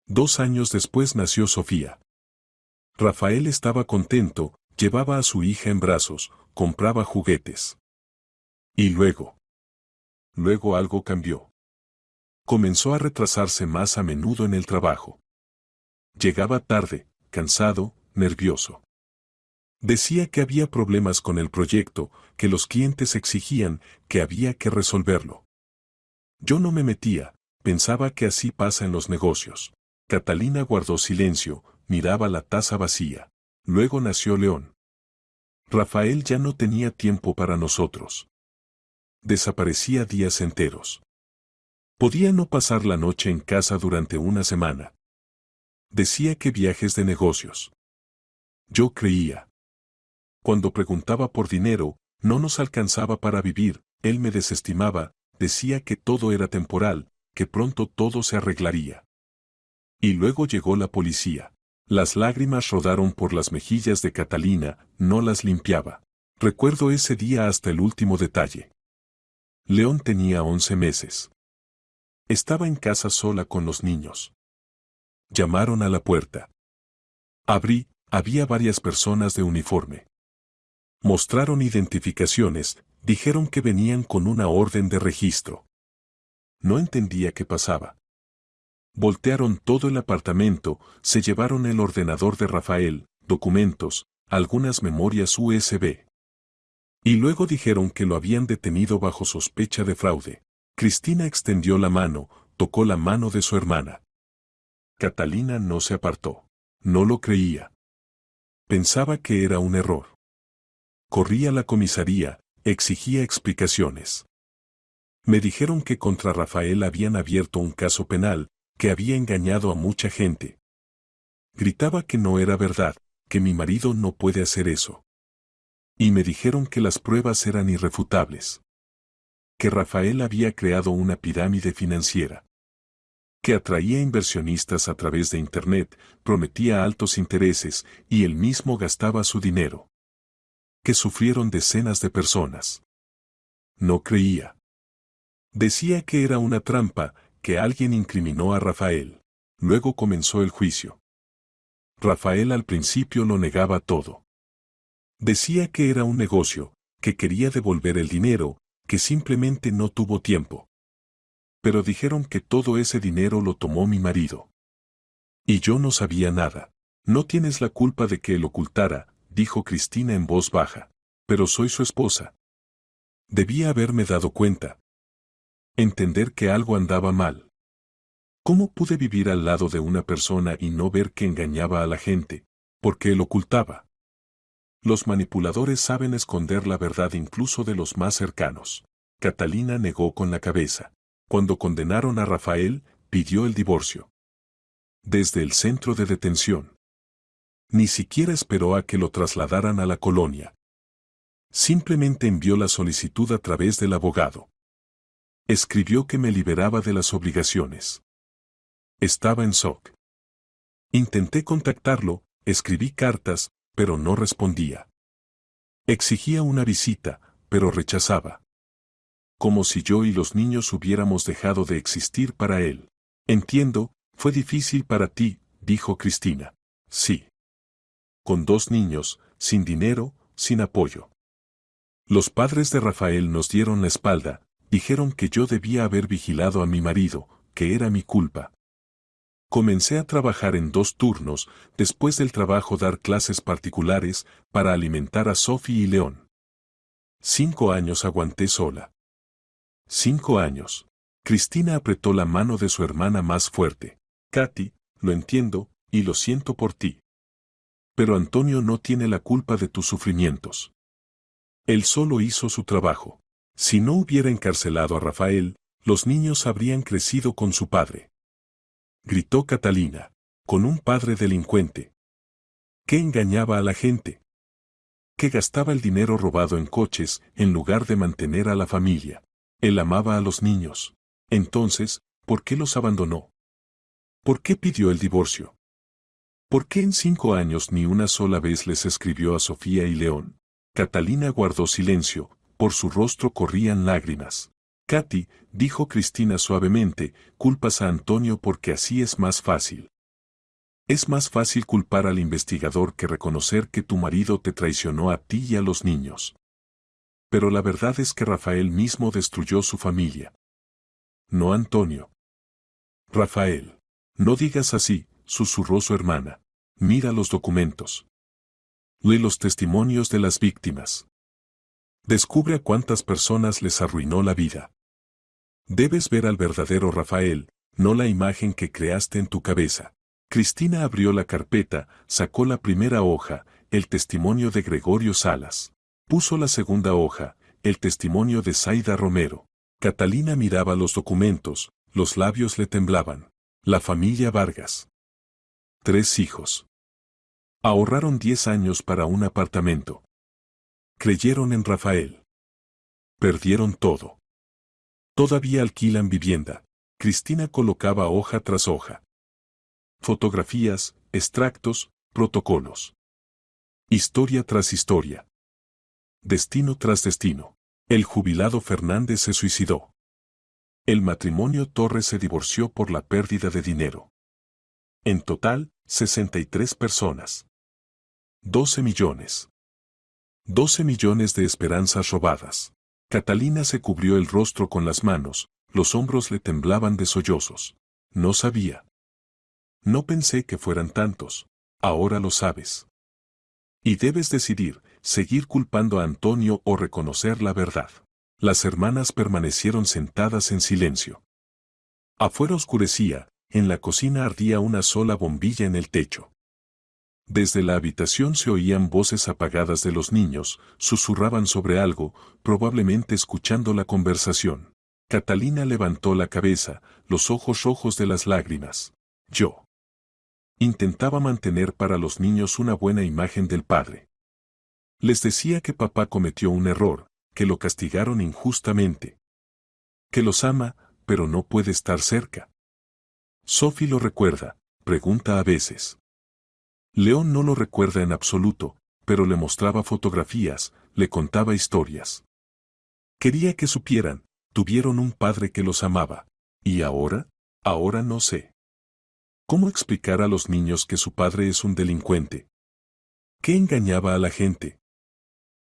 2 años después nació Sofía. Rafael estaba contento, llevaba a su hija en brazos, compraba juguetes. Y luego algo cambió. Comenzó a retrasarse más a menudo en el trabajo. Llegaba tarde, cansado, nervioso. Decía que había problemas con el proyecto, que los clientes exigían, que había que resolverlo. Yo no me metía, pensaba que así pasa en los negocios. Catalina guardó silencio, miraba la taza vacía. Luego nació León. Rafael ya no tenía tiempo para nosotros. Desaparecía días enteros. Podía no pasar la noche en casa durante una semana. Decía que viajes de negocios. Yo creía. Cuando preguntaba por dinero, no nos alcanzaba para vivir, él me desestimaba, decía que todo era temporal, que pronto todo se arreglaría. Y luego llegó la policía. Las lágrimas rodaron por las mejillas de Catalina, no las limpiaba. Recuerdo ese día hasta el último detalle. León tenía 11 meses. Estaba en casa sola con los niños. Llamaron a la puerta. Abrí, había varias personas de uniforme. Mostraron identificaciones, dijeron que venían con una orden de registro. No entendía qué pasaba. Voltearon todo el apartamento, se llevaron el ordenador de Rafael, documentos, algunas memorias USB. Y luego dijeron que lo habían detenido bajo sospecha de fraude. Cristina extendió la mano, tocó la mano de su hermana. Catalina no se apartó. No lo creía. Pensaba que era un error. Corrí a la comisaría, exigía explicaciones. Me dijeron que contra Rafael habían abierto un caso penal, que había engañado a mucha gente. Gritaba que no era verdad, que mi marido no puede hacer eso. Y me dijeron que las pruebas eran irrefutables. Que Rafael había creado una pirámide financiera. Que atraía inversionistas a través de Internet, prometía altos intereses, y él mismo gastaba su dinero. Que sufrieron decenas de personas. No creía. Decía que era una trampa, que alguien incriminó a Rafael. Luego comenzó el juicio. Rafael al principio lo negaba todo. Decía que era un negocio, que quería devolver el dinero, que simplemente no tuvo tiempo. Pero dijeron que todo ese dinero lo tomó mi marido. Y yo no sabía nada. No tienes la culpa de que él ocultara, dijo Cristina en voz baja. Pero soy su esposa. Debía haberme dado cuenta. Entender que algo andaba mal. ¿Cómo pude vivir al lado de una persona y no ver que engañaba a la gente? Porque él ocultaba. Los manipuladores saben esconder la verdad incluso de los más cercanos. Catalina negó con la cabeza. Cuando condenaron a Rafael, pidió el divorcio. Desde el centro de detención. Ni siquiera esperó a que lo trasladaran a la colonia. Simplemente envió la solicitud a través del abogado. Escribió que me liberaba de las obligaciones. Estaba en shock. Intenté contactarlo, escribí cartas, pero no respondía. Exigía una visita, pero rechazaba. Como si yo y los niños hubiéramos dejado de existir para él. Entiendo, fue difícil para ti, dijo Cristina. Sí. Con 2 niños, sin dinero, sin apoyo. Los padres de Rafael nos dieron la espalda, dijeron que yo debía haber vigilado a mi marido, que era mi culpa. Comencé a trabajar en 2 turnos, después del trabajo dar clases particulares, para alimentar a Sophie y León. 5 años aguanté sola. 5 años. Cristina apretó la mano de su hermana más fuerte. Katy, lo entiendo, y lo siento por ti. Pero Antonio no tiene la culpa de tus sufrimientos. Él solo hizo su trabajo. Si no hubiera encarcelado a Rafael, los niños habrían crecido con su padre. Gritó Catalina, con un padre delincuente. Que engañaba a la gente. Que gastaba el dinero robado en coches, en lugar de mantener a la familia. Él amaba a los niños. Entonces, ¿por qué los abandonó? ¿Por qué pidió el divorcio? ¿Por qué en 5 años ni una sola vez les escribió a Sofía y León? Catalina guardó silencio, por su rostro corrían lágrimas. Katy, dijo Cristina suavemente, culpas a Antonio porque así es más fácil. Es más fácil culpar al investigador que reconocer que tu marido te traicionó a ti y a los niños. Pero la verdad es que Rafael mismo destruyó su familia. No Antonio. Rafael. No digas así, susurró su hermana. Mira los documentos. Lee los testimonios de las víctimas. Descubre a cuántas personas les arruinó la vida. Debes ver al verdadero Rafael, no la imagen que creaste en tu cabeza. Cristina abrió la carpeta, sacó la primera hoja, el testimonio de Gregorio Salas. Puso la segunda hoja, el testimonio de Zaida Romero. Catalina miraba los documentos, los labios le temblaban. La familia Vargas. 3 hijos. Ahorraron 10 años para un apartamento. Creyeron en Rafael. Perdieron todo. Todavía alquilan vivienda. Cristina colocaba hoja tras hoja. Fotografías, extractos, protocolos. Historia tras historia. Destino tras destino. El jubilado Fernández se suicidó. El matrimonio Torres se divorció por la pérdida de dinero. En total, 63 personas. 12 millones. 12 millones de esperanzas robadas. Catalina se cubrió el rostro con las manos, los hombros le temblaban de sollozos. No sabía. No pensé que fueran tantos. Ahora lo sabes. Y debes decidir, seguir culpando a Antonio o reconocer la verdad. Las hermanas permanecieron sentadas en silencio. Afuera oscurecía, en la cocina ardía una sola bombilla en el techo. Desde la habitación se oían voces apagadas de los niños, susurraban sobre algo, probablemente escuchando la conversación. Catalina levantó la cabeza, los ojos rojos de las lágrimas. Yo. Intentaba mantener para los niños una buena imagen del padre. Les decía que papá cometió un error, que lo castigaron injustamente. Que los ama, pero no puede estar cerca. Sophie lo recuerda, pregunta a veces. León no lo recuerda en absoluto, pero le mostraba fotografías, le contaba historias. Quería que supieran, tuvieron un padre que los amaba. ¿Y ahora? Ahora no sé. ¿Cómo explicar a los niños que su padre es un delincuente? ¿Que engañaba a la gente?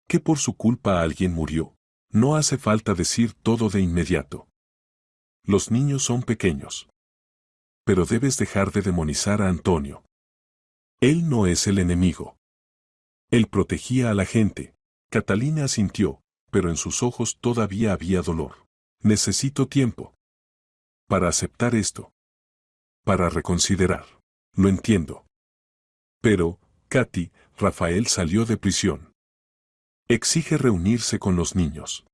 ¿Que por su culpa alguien murió? No hace falta decir todo de inmediato. Los niños son pequeños. Pero debes dejar de demonizar a Antonio. Él no es el enemigo. Él protegía a la gente. Catalina asintió, pero en sus ojos todavía había dolor. Necesito tiempo. Para aceptar esto. Para reconsiderar. Lo entiendo. Pero, Katy, Rafael salió de prisión. Exige reunirse con los niños.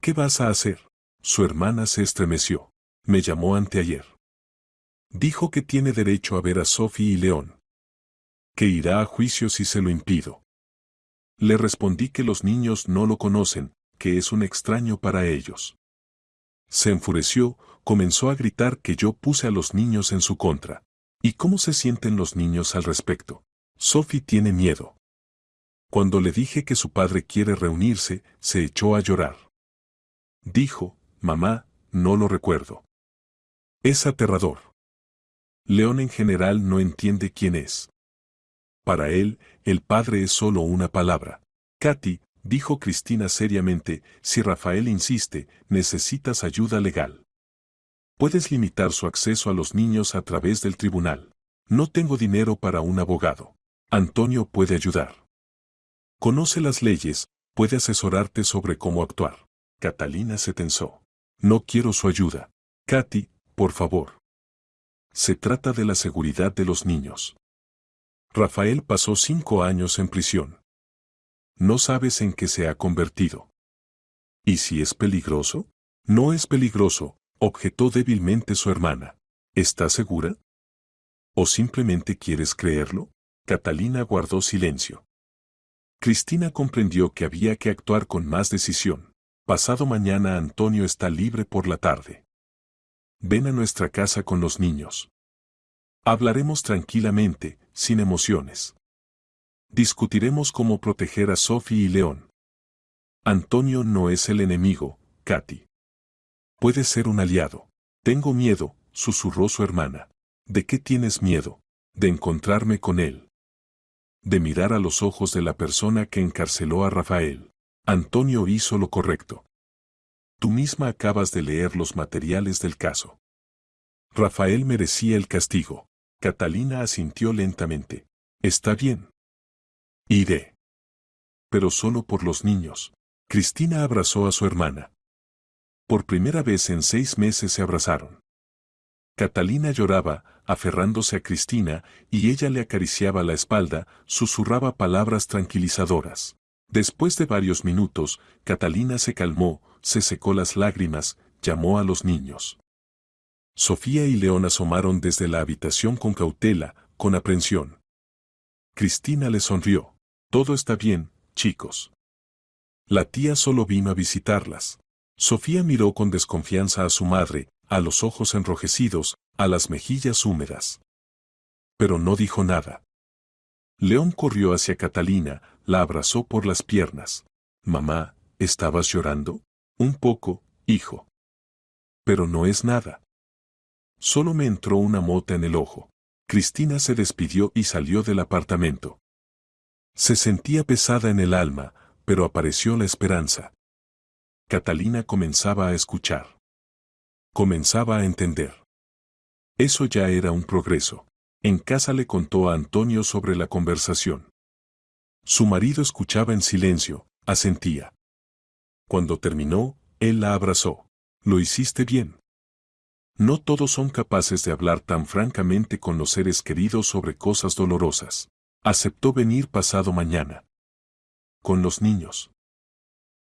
¿Qué vas a hacer? Su hermana se estremeció. Me llamó anteayer. Dijo que tiene derecho a ver a Sophie y León. Que irá a juicio si se lo impido. Le respondí que los niños no lo conocen, que es un extraño para ellos. Se enfureció, comenzó a gritar que yo puse a los niños en su contra. ¿Y cómo se sienten los niños al respecto? Sophie tiene miedo. Cuando le dije que su padre quiere reunirse, se echó a llorar. Dijo, mamá, no lo recuerdo. Es aterrador. León en general no entiende quién es. Para él, el padre es solo una palabra. Katy, dijo Cristina seriamente, si Rafael insiste, necesitas ayuda legal. Puedes limitar su acceso a los niños a través del tribunal. No tengo dinero para un abogado. Antonio puede ayudar. Conoce las leyes, puede asesorarte sobre cómo actuar. Catalina se tensó. No quiero su ayuda. Katy, por favor. Se trata de la seguridad de los niños. Rafael pasó 5 años en prisión. No sabes en qué se ha convertido. ¿Y si es peligroso? No es peligroso, objetó débilmente su hermana. ¿Estás segura? ¿O simplemente quieres creerlo? Catalina guardó silencio. Cristina comprendió que había que actuar con más decisión. Pasado mañana Antonio está libre por la tarde. Ven a nuestra casa con los niños. Hablaremos tranquilamente, sin emociones. Discutiremos cómo proteger a Sophie y León. Antonio no es el enemigo, Katy. Puede ser un aliado. Tengo miedo, susurró su hermana. ¿De qué tienes miedo? De encontrarme con él. De mirar a los ojos de la persona que encarceló a Rafael. Antonio hizo lo correcto. Tú misma acabas de leer los materiales del caso. Rafael merecía el castigo. Catalina asintió lentamente. Está bien. Iré. Pero solo por los niños. Cristina abrazó a su hermana. Por primera vez en 6 meses se abrazaron. Catalina lloraba, aferrándose a Cristina, y ella le acariciaba la espalda, susurraba palabras tranquilizadoras. Después de varios minutos, Catalina se calmó, se secó las lágrimas, llamó a los niños. Sofía y León asomaron desde la habitación con cautela, con aprensión. Cristina le sonrió. Todo está bien, chicos. La tía solo vino a visitarlas. Sofía miró con desconfianza a su madre, a los ojos enrojecidos, a las mejillas húmedas. Pero no dijo nada. León corrió hacia Catalina, la abrazó por las piernas. Mamá, ¿estabas llorando? Un poco, hijo. Pero no es nada. Solo me entró una mota en el ojo. Cristina se despidió y salió del apartamento. Se sentía pesada en el alma, pero apareció la esperanza. Catalina comenzaba a escuchar. Comenzaba a entender. Eso ya era un progreso. En casa le contó a Antonio sobre la conversación. Su marido escuchaba en silencio, asentía. Cuando terminó, él la abrazó. Lo hiciste bien. No todos son capaces de hablar tan francamente con los seres queridos sobre cosas dolorosas. Aceptó venir pasado mañana. Con los niños.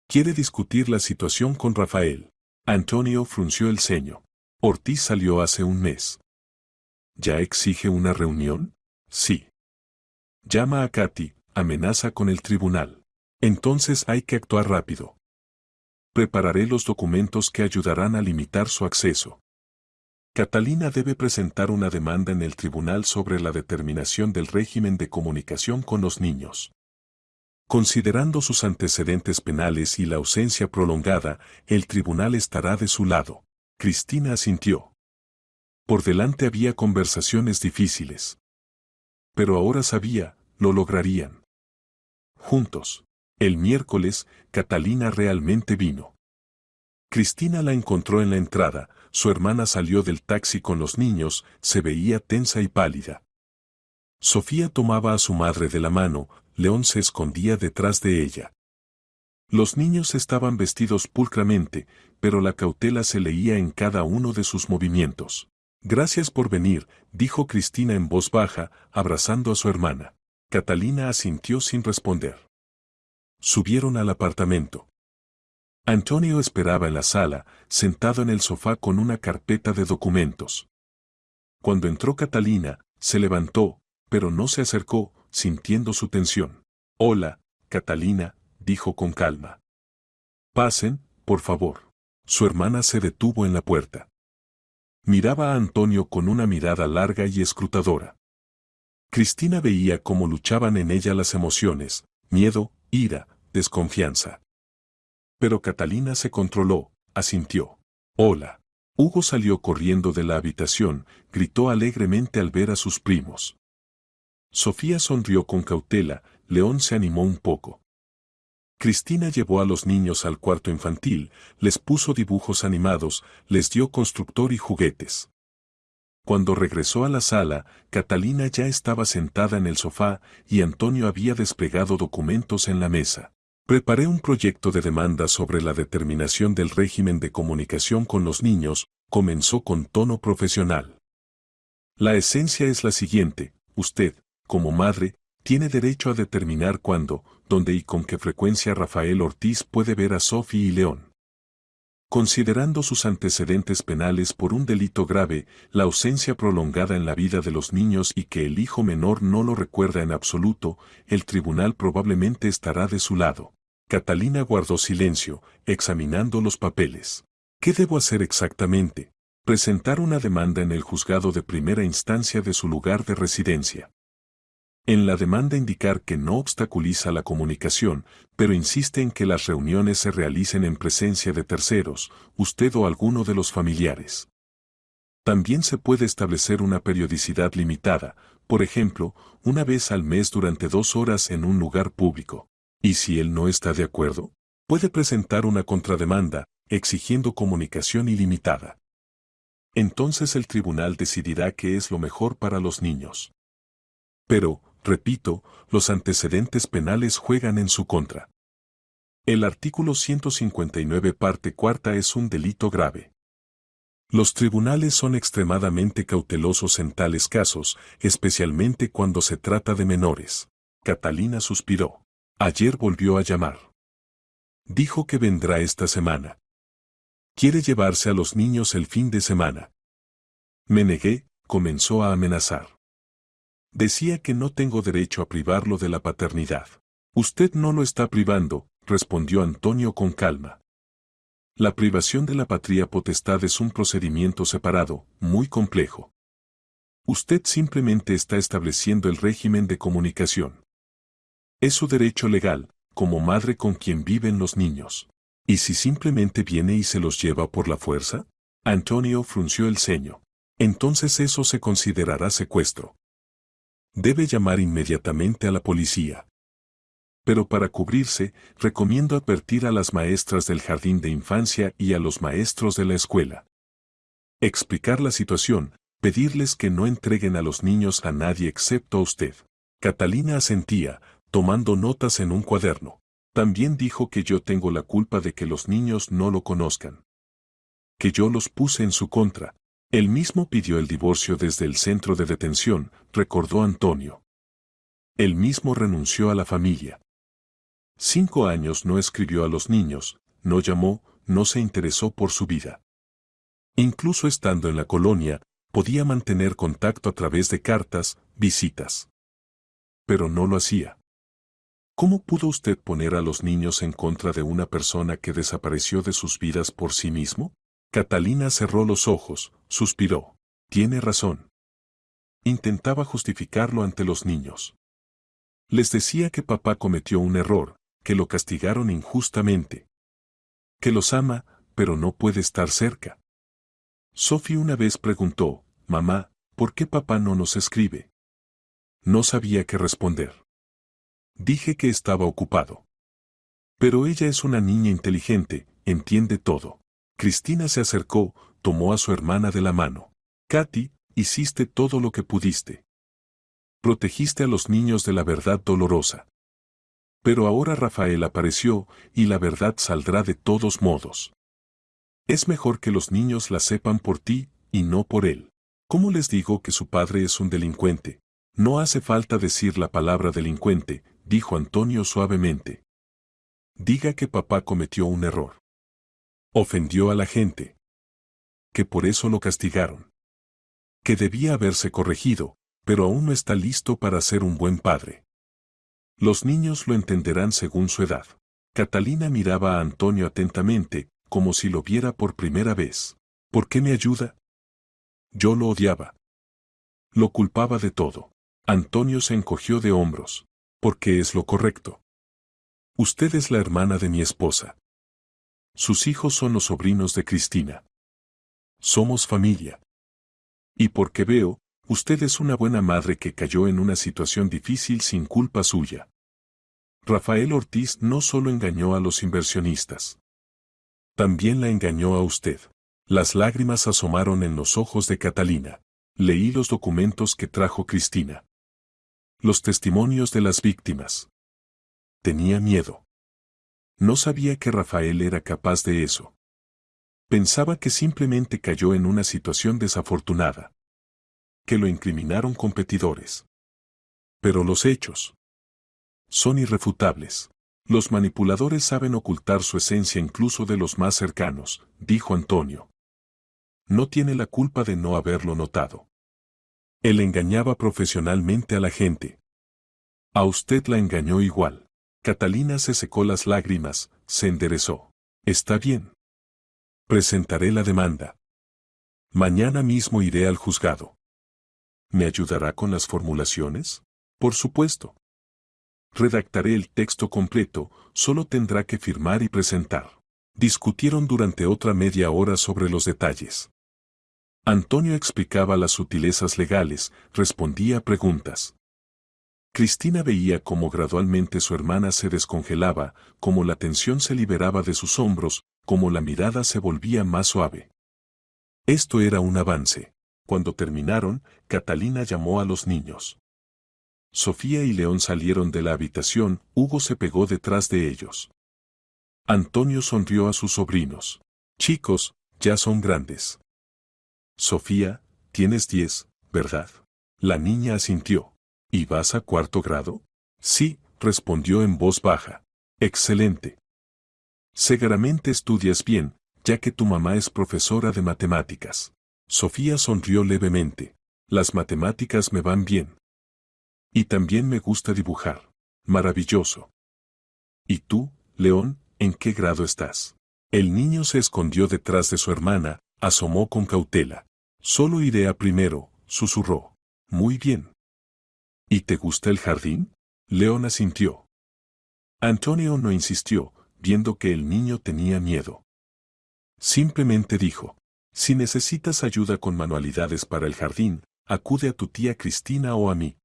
Quiere discutir la situación con Rafael. Antonio frunció el ceño. Ortiz salió hace un mes. ¿Ya exige una reunión? Sí. Llama a Katy, amenaza con el tribunal. Entonces hay que actuar rápido. Prepararé los documentos que ayudarán a limitar su acceso. Catalina debe presentar una demanda en el tribunal sobre la determinación del régimen de comunicación con los niños. Considerando sus antecedentes penales y la ausencia prolongada, el tribunal estará de su lado. Cristina asintió. Por delante había conversaciones difíciles. Pero ahora sabía, lo lograrían. Juntos. El miércoles, Catalina realmente vino. Cristina la encontró en la entrada, su hermana salió del taxi con los niños, se veía tensa y pálida. Sofía tomaba a su madre de la mano, León se escondía detrás de ella. Los niños estaban vestidos pulcramente, pero la cautela se leía en cada uno de sus movimientos. Gracias por venir, dijo Cristina en voz baja, abrazando a su hermana. Catalina asintió sin responder. Subieron al apartamento. Antonio esperaba en la sala, sentado en el sofá con una carpeta de documentos. Cuando entró Catalina, se levantó, pero no se acercó, sintiendo su tensión. Hola, Catalina, dijo con calma. Pasen, por favor. Su hermana se detuvo en la puerta. Miraba a Antonio con una mirada larga y escrutadora. Cristina veía cómo luchaban en ella las emociones, miedo, ira, desconfianza. Pero Catalina se controló, asintió. Hola. Hugo salió corriendo de la habitación, gritó alegremente al ver a sus primos. Sofía sonrió con cautela, León se animó un poco. Cristina llevó a los niños al cuarto infantil, les puso dibujos animados, les dio constructor y juguetes. Cuando regresó a la sala, Catalina ya estaba sentada en el sofá y Antonio había desplegado documentos en la mesa. Preparé un proyecto de demanda sobre la determinación del régimen de comunicación con los niños, comenzó con tono profesional. La esencia es la siguiente, usted, como madre, tiene derecho a determinar cuándo, dónde y con qué frecuencia Rafael Ortiz puede ver a Sophie y León. Considerando sus antecedentes penales por un delito grave, la ausencia prolongada en la vida de los niños y que el hijo menor no lo recuerda en absoluto, el tribunal probablemente estará de su lado. Catalina guardó silencio, examinando los papeles. ¿Qué debo hacer exactamente? Presentar una demanda en el juzgado de primera instancia de su lugar de residencia. En la demanda indicar que no obstaculiza la comunicación, pero insiste en que las reuniones se realicen en presencia de terceros, usted o alguno de los familiares. También se puede establecer una periodicidad limitada, por ejemplo, una vez al mes durante 2 horas en un lugar público. Y si él no está de acuerdo, puede presentar una contrademanda, exigiendo comunicación ilimitada. Entonces el tribunal decidirá qué es lo mejor para los niños. Pero, repito, los antecedentes penales juegan en su contra. El artículo 159 parte cuarta es un delito grave. Los tribunales son extremadamente cautelosos en tales casos, especialmente cuando se trata de menores. Catalina suspiró. Ayer volvió a llamar. Dijo que vendrá esta semana. Quiere llevarse a los niños el fin de semana. Me negué, comenzó a amenazar. Decía que no tengo derecho a privarlo de la paternidad. Usted no lo está privando, respondió Antonio con calma. La privación de la patria potestad es un procedimiento separado, muy complejo. Usted simplemente está estableciendo el régimen de comunicación. Es su derecho legal, como madre con quien viven los niños. ¿Y si simplemente viene y se los lleva por la fuerza? Antonio frunció el ceño. Entonces eso se considerará secuestro. Debe llamar inmediatamente a la policía. Pero para cubrirse, recomiendo advertir a las maestras del jardín de infancia y a los maestros de la escuela. Explicar la situación, pedirles que no entreguen a los niños a nadie excepto a usted. Catalina asentía, tomando notas en un cuaderno. También dijo que yo tengo la culpa de que los niños no lo conozcan. Que yo los puse en su contra. Él mismo pidió el divorcio desde el centro de detención, recordó Antonio. Él mismo renunció a la familia. 5 años no escribió a los niños, no llamó, no se interesó por su vida. Incluso estando en la colonia, podía mantener contacto a través de cartas, visitas. Pero no lo hacía. ¿Cómo pudo usted poner a los niños en contra de una persona que desapareció de sus vidas por sí mismo? Catalina cerró los ojos, suspiró. Tiene razón. Intentaba justificarlo ante los niños. Les decía que papá cometió un error, que lo castigaron injustamente. Que los ama, pero no puede estar cerca. Sophie una vez preguntó, mamá, ¿por qué papá no nos escribe? No sabía qué responder. Dije que estaba ocupado. Pero ella es una niña inteligente, entiende todo. Cristina se acercó, tomó a su hermana de la mano. Katy, hiciste todo lo que pudiste. Protegiste a los niños de la verdad dolorosa. Pero ahora Rafael apareció, y la verdad saldrá de todos modos. Es mejor que los niños la sepan por ti, y no por él. ¿Cómo les digo que su padre es un delincuente? No hace falta decir la palabra delincuente, dijo Antonio suavemente. Diga que papá cometió un error. Ofendió a la gente. Que por eso lo castigaron. Que debía haberse corregido, pero aún no está listo para ser un buen padre. Los niños lo entenderán según su edad. Catalina miraba a Antonio atentamente, como si lo viera por primera vez. ¿Por qué me ayuda? Yo lo odiaba. Lo culpaba de todo. Antonio se encogió de hombros. Porque es lo correcto. Usted es la hermana de mi esposa. Sus hijos son los sobrinos de Cristina. Somos familia. Y porque veo, usted es una buena madre que cayó en una situación difícil sin culpa suya. Rafael Ortiz no solo engañó a los inversionistas. También la engañó a usted. Las lágrimas asomaron en los ojos de Catalina. Leí los documentos que trajo Cristina. Los testimonios de las víctimas. Tenía miedo. No sabía que Rafael era capaz de eso. Pensaba que simplemente cayó en una situación desafortunada. Que lo incriminaron competidores. Pero los hechos son irrefutables. Los manipuladores saben ocultar su esencia incluso de los más cercanos, dijo Antonio. No tiene la culpa de no haberlo notado. Él engañaba profesionalmente a la gente. A usted la engañó igual. Catalina se secó las lágrimas, se enderezó. Está bien. Presentaré la demanda. Mañana mismo iré al juzgado. ¿Me ayudará con las formulaciones? Por supuesto. Redactaré el texto completo, solo tendrá que firmar y presentar. Discutieron durante otra media hora sobre los detalles. Antonio explicaba las sutilezas legales, respondía a preguntas. Cristina veía cómo gradualmente su hermana se descongelaba, cómo la tensión se liberaba de sus hombros, cómo la mirada se volvía más suave. Esto era un avance. Cuando terminaron, Catalina llamó a los niños. Sofía y León salieron de la habitación, Hugo se pegó detrás de ellos. Antonio sonrió a sus sobrinos. Chicos, ya son grandes. Sofía, tienes 10, ¿verdad? La niña asintió. ¿Y vas a cuarto grado? Sí, respondió en voz baja. Excelente. Seguramente estudias bien, ya que tu mamá es profesora de matemáticas. Sofía sonrió levemente. Las matemáticas me van bien. Y también me gusta dibujar. Maravilloso. ¿Y tú, León, en qué grado estás? El niño se escondió detrás de su hermana, asomó con cautela. Solo iré a primero, susurró. Muy bien. ¿Y te gusta el jardín? León asintió. Antonio no insistió, viendo que el niño tenía miedo. Simplemente dijo, si necesitas ayuda con manualidades para el jardín, acude a tu tía Cristina o a mí.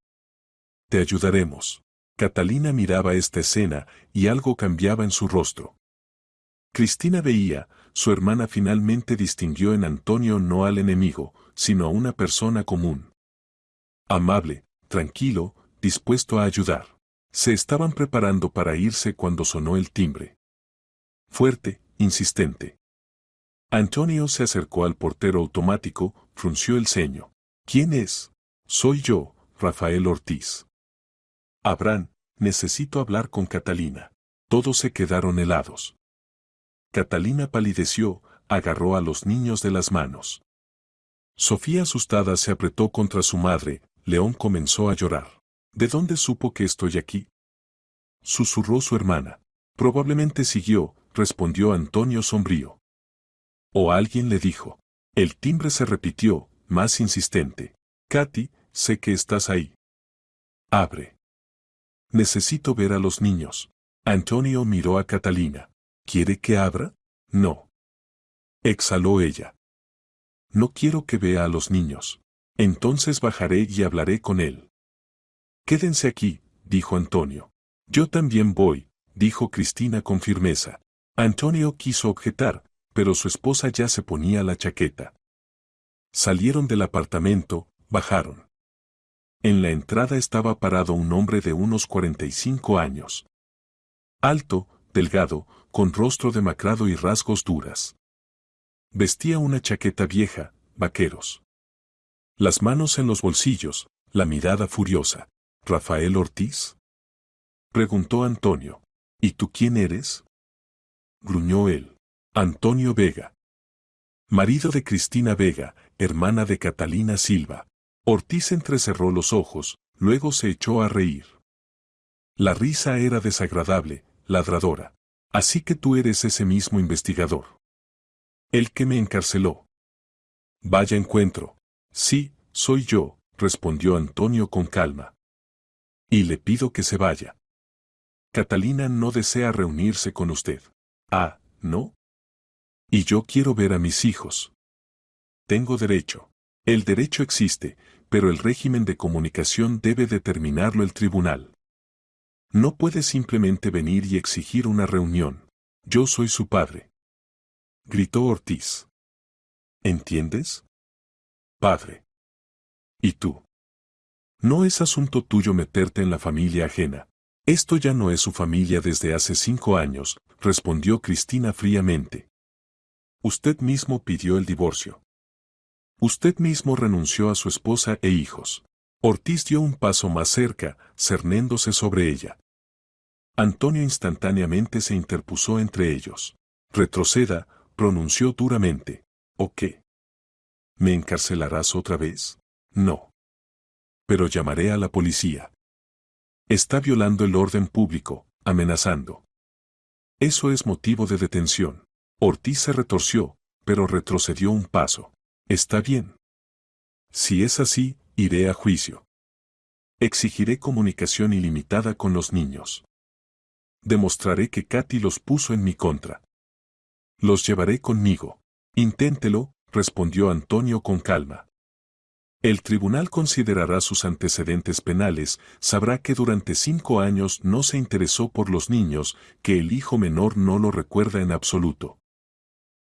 Te ayudaremos. Catalina miraba esta escena y algo cambiaba en su rostro. Cristina veía, su hermana finalmente distinguió en Antonio no al enemigo, sino a una persona común. Amable, tranquilo, dispuesto a ayudar. Se estaban preparando para irse cuando sonó el timbre. Fuerte, insistente. Antonio se acercó al portero automático, frunció el ceño. ¿Quién es? Soy yo, Rafael Ortiz. Abraham, necesito hablar con Catalina. Todos se quedaron helados. Catalina palideció, agarró a los niños de las manos. Sofía asustada se apretó contra su madre, León comenzó a llorar. ¿De dónde supo que estoy aquí? Susurró su hermana. Probablemente siguió, respondió Antonio sombrío. O alguien le dijo. El timbre se repitió, más insistente. Katy, sé que estás ahí. Abre. Necesito ver a los niños. Antonio miró a Catalina. ¿Quiere que abra? No. Exhaló ella. No quiero que vea a los niños. Entonces bajaré y hablaré con él. Quédense aquí, dijo Antonio. Yo también voy, dijo Cristina con firmeza. Antonio quiso objetar, pero su esposa ya se ponía la chaqueta. Salieron del apartamento, bajaron. En la entrada estaba parado un hombre de unos 45 años. Alto, delgado, con rostro demacrado y rasgos duras. Vestía una chaqueta vieja, vaqueros. Las manos en los bolsillos, la mirada furiosa. ¿Rafael Ortiz?, preguntó Antonio. ¿Y tú quién eres?, gruñó él. Antonio Vega. Marido de Cristina Vega, hermana de Catalina Silva. Ortiz entrecerró los ojos, luego se echó a reír. La risa era desagradable, ladradora. Así que tú eres ese mismo investigador. El que me encarceló. Vaya encuentro. Sí, soy yo, respondió Antonio con calma. Y le pido que se vaya. Catalina no desea reunirse con usted. Ah, ¿no? Y yo quiero ver a mis hijos. Tengo derecho. El derecho existe, pero el régimen de comunicación debe determinarlo el tribunal. No puede simplemente venir y exigir una reunión. Yo soy su padre. Gritó Ortiz. ¿Entiendes? Padre. ¿Y tú? No es asunto tuyo meterte en la familia ajena. Esto ya no es su familia desde hace 5 años, respondió Cristina fríamente. Usted mismo pidió el divorcio. Usted mismo renunció a su esposa e hijos. Ortiz dio un paso más cerca, cernéndose sobre ella. Antonio instantáneamente se interpuso entre ellos. Retroceda, pronunció duramente. ¿O qué? ¿Me encarcelarás otra vez? No. Pero llamaré a la policía. Está violando el orden público, amenazando. Eso es motivo de detención. Ortiz se retorció, pero retrocedió un paso. Está bien. Si es así, iré a juicio. Exigiré comunicación ilimitada con los niños. Demostraré que Katy los puso en mi contra. Los llevaré conmigo. Inténtelo, respondió Antonio con calma. El tribunal considerará sus antecedentes penales, sabrá que durante 5 años no se interesó por los niños, que el hijo menor no lo recuerda en absoluto.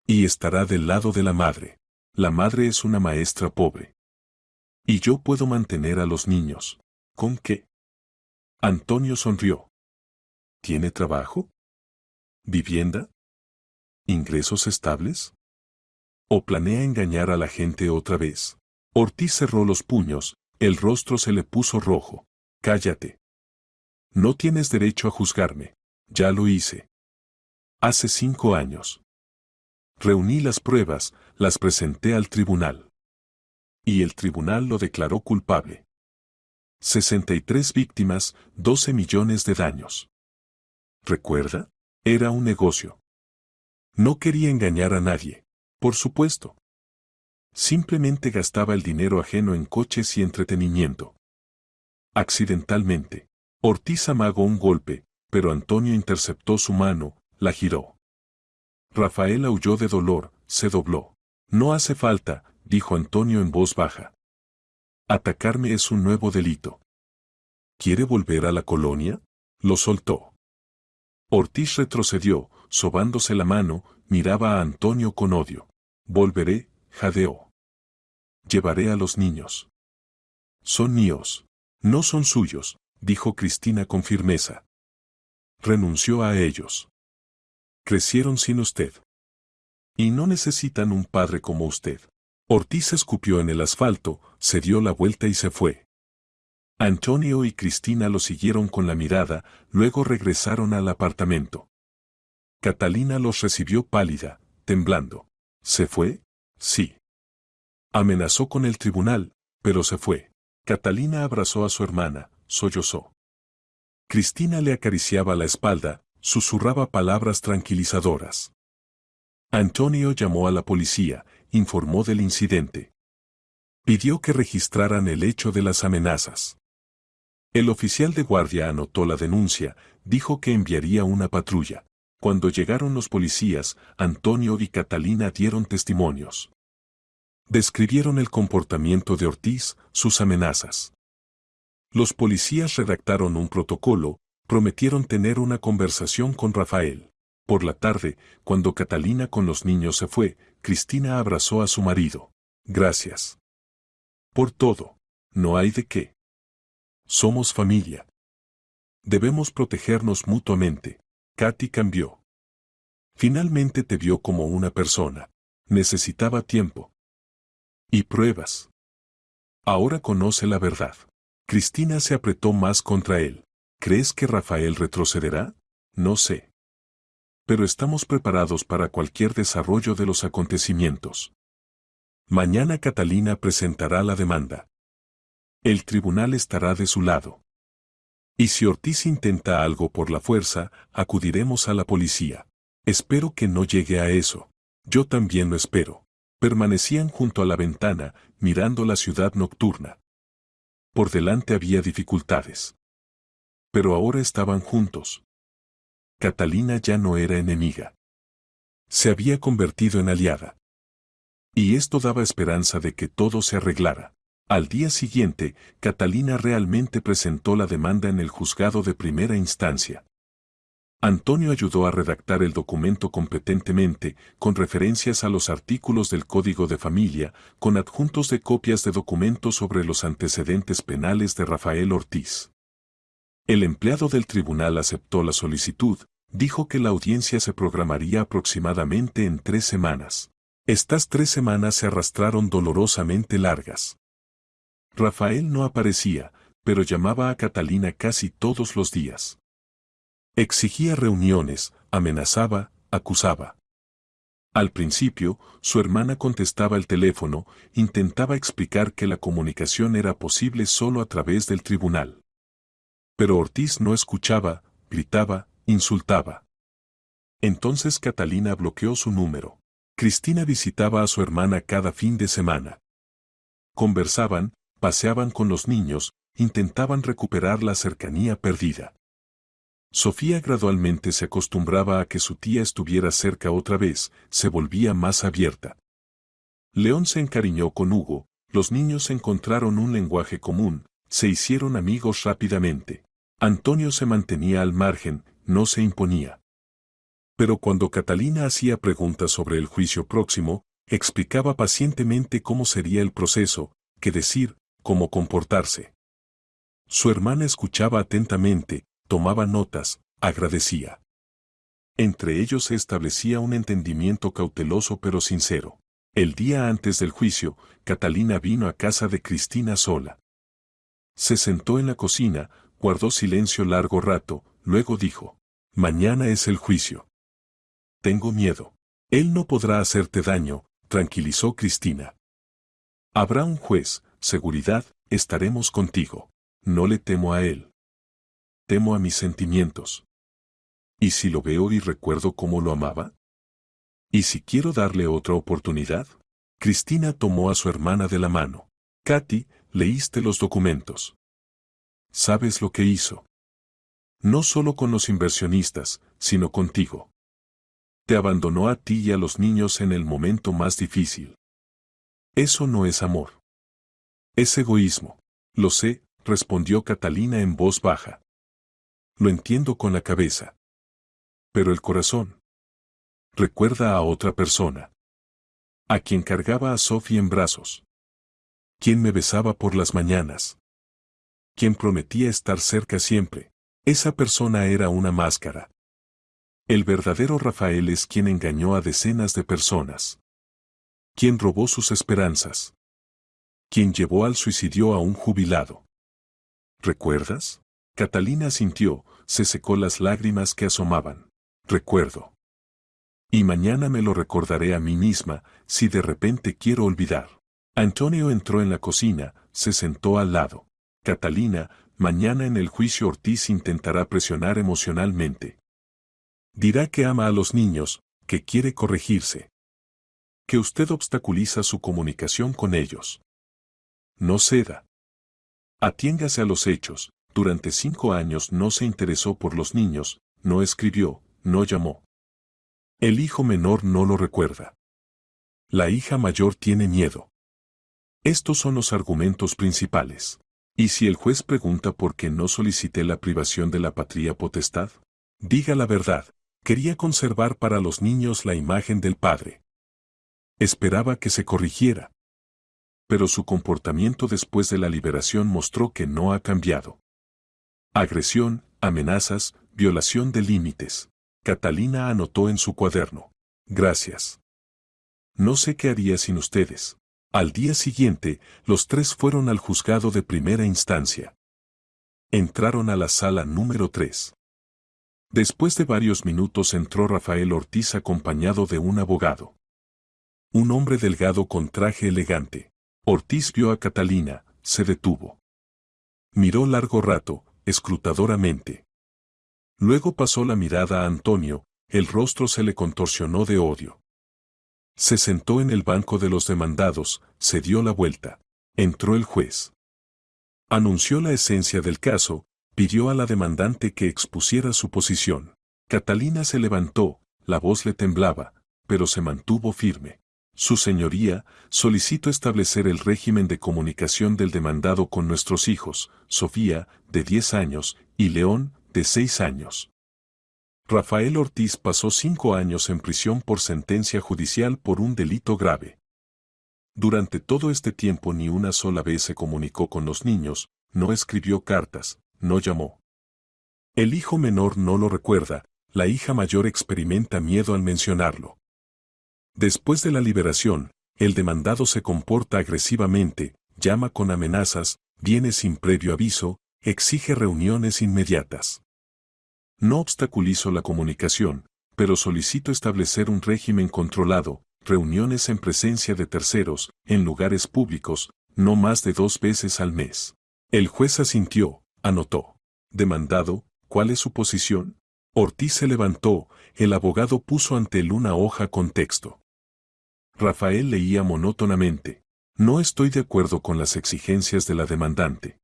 Y estará del lado de la madre. La madre es una maestra pobre. Y yo puedo mantener a los niños. ¿Con qué? Antonio sonrió. ¿Tiene trabajo? ¿Vivienda? ¿Ingresos estables? ¿O planea engañar a la gente otra vez? Ortiz cerró los puños, el rostro se le puso rojo. Cállate. No tienes derecho a juzgarme. Ya lo hice. Hace 5 años. Reuní las pruebas, las presenté al tribunal. Y el tribunal lo declaró culpable. 63 víctimas, 12 millones de daños. ¿Recuerda? Era un negocio. No quería engañar a nadie. Por supuesto. Simplemente gastaba el dinero ajeno en coches y entretenimiento. Accidentalmente. Ortiz amagó un golpe, pero Antonio interceptó su mano, la giró. Rafaela huyó de dolor, se dobló. No hace falta, dijo Antonio en voz baja. Atacarme es un nuevo delito. ¿Quiere volver a la colonia? Lo soltó. Ortiz retrocedió, sobándose la mano, miraba a Antonio con odio. Volveré, jadeó. Llevaré a los niños. Son míos. No son suyos, dijo Cristina con firmeza. Renunció a ellos. Crecieron sin usted. Y no necesitan un padre como usted. Ortiz escupió en el asfalto, se dio la vuelta y se fue. Antonio y Cristina lo siguieron con la mirada, luego regresaron al apartamento. Catalina los recibió pálida, temblando. ¿Se fue? Sí. Amenazó con el tribunal, pero se fue. Catalina abrazó a su hermana, sollozó. Cristina le acariciaba la espalda, susurraba palabras tranquilizadoras. Antonio llamó a la policía, informó del incidente. Pidió que registraran el hecho de las amenazas. El oficial de guardia anotó la denuncia, dijo que enviaría una patrulla. Cuando llegaron los policías, Antonio y Catalina dieron testimonios. Describieron el comportamiento de Ortiz, sus amenazas. Los policías redactaron un protocolo, prometieron tener una conversación con Rafael. Por la tarde, cuando Catalina con los niños se fue, Cristina abrazó a su marido. Gracias. Por todo. No hay de qué. Somos familia. Debemos protegernos mutuamente. Katy cambió. Finalmente te vio como una persona. Necesitaba tiempo. Y pruebas. Ahora conoce la verdad. Cristina se apretó más contra él. ¿Crees que Rafael retrocederá? No sé. Pero estamos preparados para cualquier desarrollo de los acontecimientos. Mañana Catalina presentará la demanda. El tribunal estará de su lado. Y si Ortiz intenta algo por la fuerza, acudiremos a la policía. Espero que no llegue a eso. Yo también lo espero. Permanecían junto a la ventana, mirando la ciudad nocturna. Por delante había dificultades. Pero ahora estaban juntos. Catalina ya no era enemiga. Se había convertido en aliada. Y esto daba esperanza de que todo se arreglara. Al día siguiente, Catalina realmente presentó la demanda en el juzgado de primera instancia. Antonio ayudó a redactar el documento competentemente, con referencias a los artículos del Código de Familia, con adjuntos de copias de documentos sobre los antecedentes penales de Rafael Ortiz. El empleado del tribunal aceptó la solicitud, dijo que la audiencia se programaría aproximadamente en 3 semanas. Estas 3 semanas se arrastraron dolorosamente largas. Rafael no aparecía, pero llamaba a Catalina casi todos los días. Exigía reuniones, amenazaba, acusaba. Al principio, su hermana contestaba el teléfono, intentaba explicar que la comunicación era posible solo a través del tribunal. Pero Ortiz no escuchaba, gritaba, insultaba. Entonces Catalina bloqueó su número. Cristina visitaba a su hermana cada fin de semana. Conversaban, paseaban con los niños, intentaban recuperar la cercanía perdida. Sofía gradualmente se acostumbraba a que su tía estuviera cerca otra vez, se volvía más abierta. León se encariñó con Hugo, los niños encontraron un lenguaje común, se hicieron amigos rápidamente. Antonio se mantenía al margen, no se imponía. Pero cuando Catalina hacía preguntas sobre el juicio próximo, explicaba pacientemente cómo sería el proceso, qué decir, cómo comportarse. Su hermana escuchaba atentamente, tomaba notas, agradecía. Entre ellos se establecía un entendimiento cauteloso pero sincero. El día antes del juicio, Catalina vino a casa de Cristina sola. Se sentó en la cocina, guardó silencio largo rato, luego dijo: «Mañana es el juicio. Tengo miedo. Él no podrá hacerte daño», tranquilizó Cristina. «Habrá un juez, seguridad, estaremos contigo. No le temo a él. Temo a mis sentimientos. ¿Y si lo veo y recuerdo cómo lo amaba? ¿Y si quiero darle otra oportunidad?» Cristina tomó a su hermana de la mano. «Katy, leíste los documentos. ¿Sabes lo que hizo? No solo con los inversionistas, sino contigo. Te abandonó a ti y a los niños en el momento más difícil. Eso no es amor. Es egoísmo». «Lo sé», respondió Catalina en voz baja. «Lo entiendo con la cabeza. Pero el corazón recuerda a otra persona. A quien cargaba a Sophie en brazos. Quien me besaba por las mañanas. Quien prometía estar cerca siempre. Esa persona era una máscara. El verdadero Rafael es quien engañó a decenas de personas. Quien robó sus esperanzas. Quien llevó al suicidio a un jubilado. ¿Recuerdas?» Catalina sintió, se secó las lágrimas que asomaban. «Recuerdo. Y mañana me lo recordaré a mí misma, si de repente quiero olvidar». Antonio entró en la cocina, se sentó al lado. «Catalina, mañana en el juicio Ortiz intentará presionar emocionalmente. Dirá que ama a los niños, que quiere corregirse. Que usted obstaculiza su comunicación con ellos. No ceda. Atiéngase a los hechos. Durante 5 años no se interesó por los niños, no escribió, no llamó. El hijo menor no lo recuerda. La hija mayor tiene miedo. Estos son los argumentos principales. ¿Y si el juez pregunta por qué no solicité la privación de la patria potestad? Diga la verdad. Quería conservar para los niños la imagen del padre. Esperaba que se corrigiera. Pero su comportamiento después de la liberación mostró que no ha cambiado. Agresión, amenazas, violación de límites. Catalina anotó en su cuaderno. Gracias. No sé qué haría sin ustedes. Al día siguiente, los tres fueron al juzgado de primera instancia. Entraron a la sala número 3. Después de varios minutos entró Rafael Ortiz acompañado de un abogado. Un hombre delgado con traje elegante. Ortiz vio a Catalina, se detuvo. Miró largo rato, escrutadoramente. Luego pasó la mirada a Antonio, el rostro se le contorsionó de odio. Se sentó en el banco de los demandados, se dio la vuelta. Entró el juez. Anunció la esencia del caso, pidió a la demandante que expusiera su posición. Catalina se levantó, la voz le temblaba, pero se mantuvo firme. Su señoría, solicito establecer el régimen de comunicación del demandado con nuestros hijos, Sofía, de 10 años, y León, de 6 años. Rafael Ortiz pasó 5 años en prisión por sentencia judicial por un delito grave. Durante todo este tiempo ni una sola vez se comunicó con los niños, no escribió cartas, no llamó. El hijo menor no lo recuerda, la hija mayor experimenta miedo al mencionarlo. Después de la liberación, el demandado se comporta agresivamente, llama con amenazas, viene sin previo aviso, exige reuniones inmediatas. No obstaculizo la comunicación, pero solicito establecer un régimen controlado, reuniones en presencia de terceros, en lugares públicos, no más de 2 veces al mes. El juez asintió, anotó. Demandado, ¿cuál es su posición? Ortiz se levantó, el abogado puso ante él una hoja con texto. Rafael leía monótonamente. No estoy de acuerdo con las exigencias de la demandante.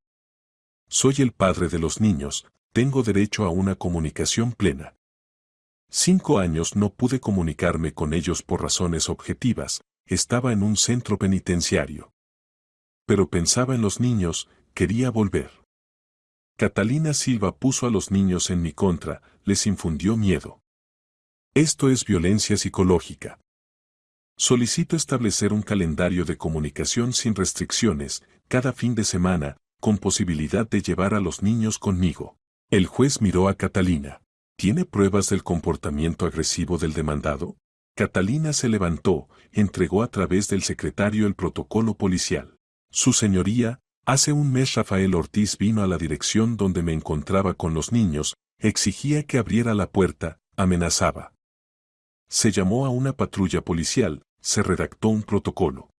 Soy el padre de los niños, tengo derecho a una comunicación plena. 5 años no pude comunicarme con ellos por razones objetivas, estaba en un centro penitenciario. Pero pensaba en los niños, quería volver. Catalina Silva puso a los niños en mi contra, les infundió miedo. Esto es violencia psicológica. Solicito establecer un calendario de comunicación sin restricciones, cada fin de semana, con posibilidad de llevar a los niños conmigo. El juez miró a Catalina. ¿Tiene pruebas del comportamiento agresivo del demandado? Catalina se levantó, entregó a través del secretario el protocolo policial. Su señoría, hace un mes Rafael Ortiz vino a la dirección donde me encontraba con los niños, exigía que abriera la puerta, amenazaba. Se llamó a una patrulla policial, se redactó un protocolo.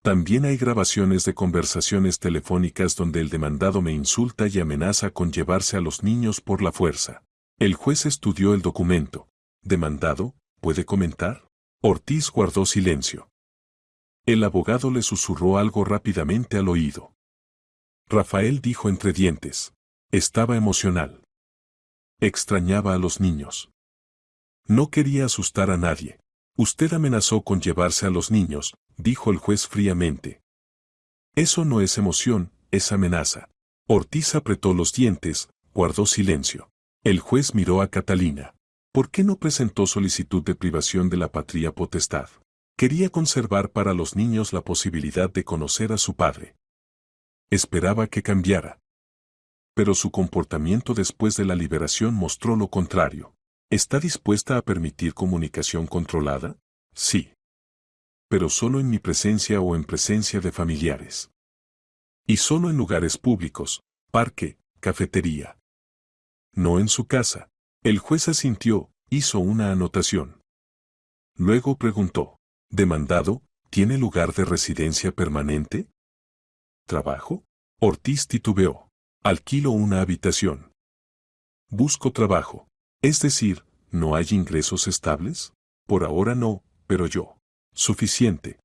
También hay grabaciones de conversaciones telefónicas donde el demandado me insulta y amenaza con llevarse a los niños por la fuerza. El juez estudió el documento. Demandado, ¿puede comentar? Ortiz guardó silencio. El abogado le susurró algo rápidamente al oído. Rafael dijo entre dientes. Estaba emocional. Extrañaba a los niños. No quería asustar a nadie. Usted amenazó con llevarse a los niños, dijo el juez fríamente. Eso no es emoción, es amenaza. Ortiz apretó los dientes, guardó silencio. El juez miró a Catalina. ¿Por qué no presentó solicitud de privación de la patria potestad? Quería conservar para los niños la posibilidad de conocer a su padre. Esperaba que cambiara. Pero su comportamiento después de la liberación mostró lo contrario. ¿Está dispuesta a permitir comunicación controlada? Sí. Pero solo en mi presencia o en presencia de familiares. Y solo en lugares públicos, parque, cafetería. No en su casa. El juez asintió, hizo una anotación. Luego preguntó, demandado, ¿tiene lugar de residencia permanente? ¿Trabajo? Ortiz titubeó. Alquilo una habitación. Busco trabajo. Es decir, ¿no hay ingresos estables? Por ahora no, pero yo. Suficiente.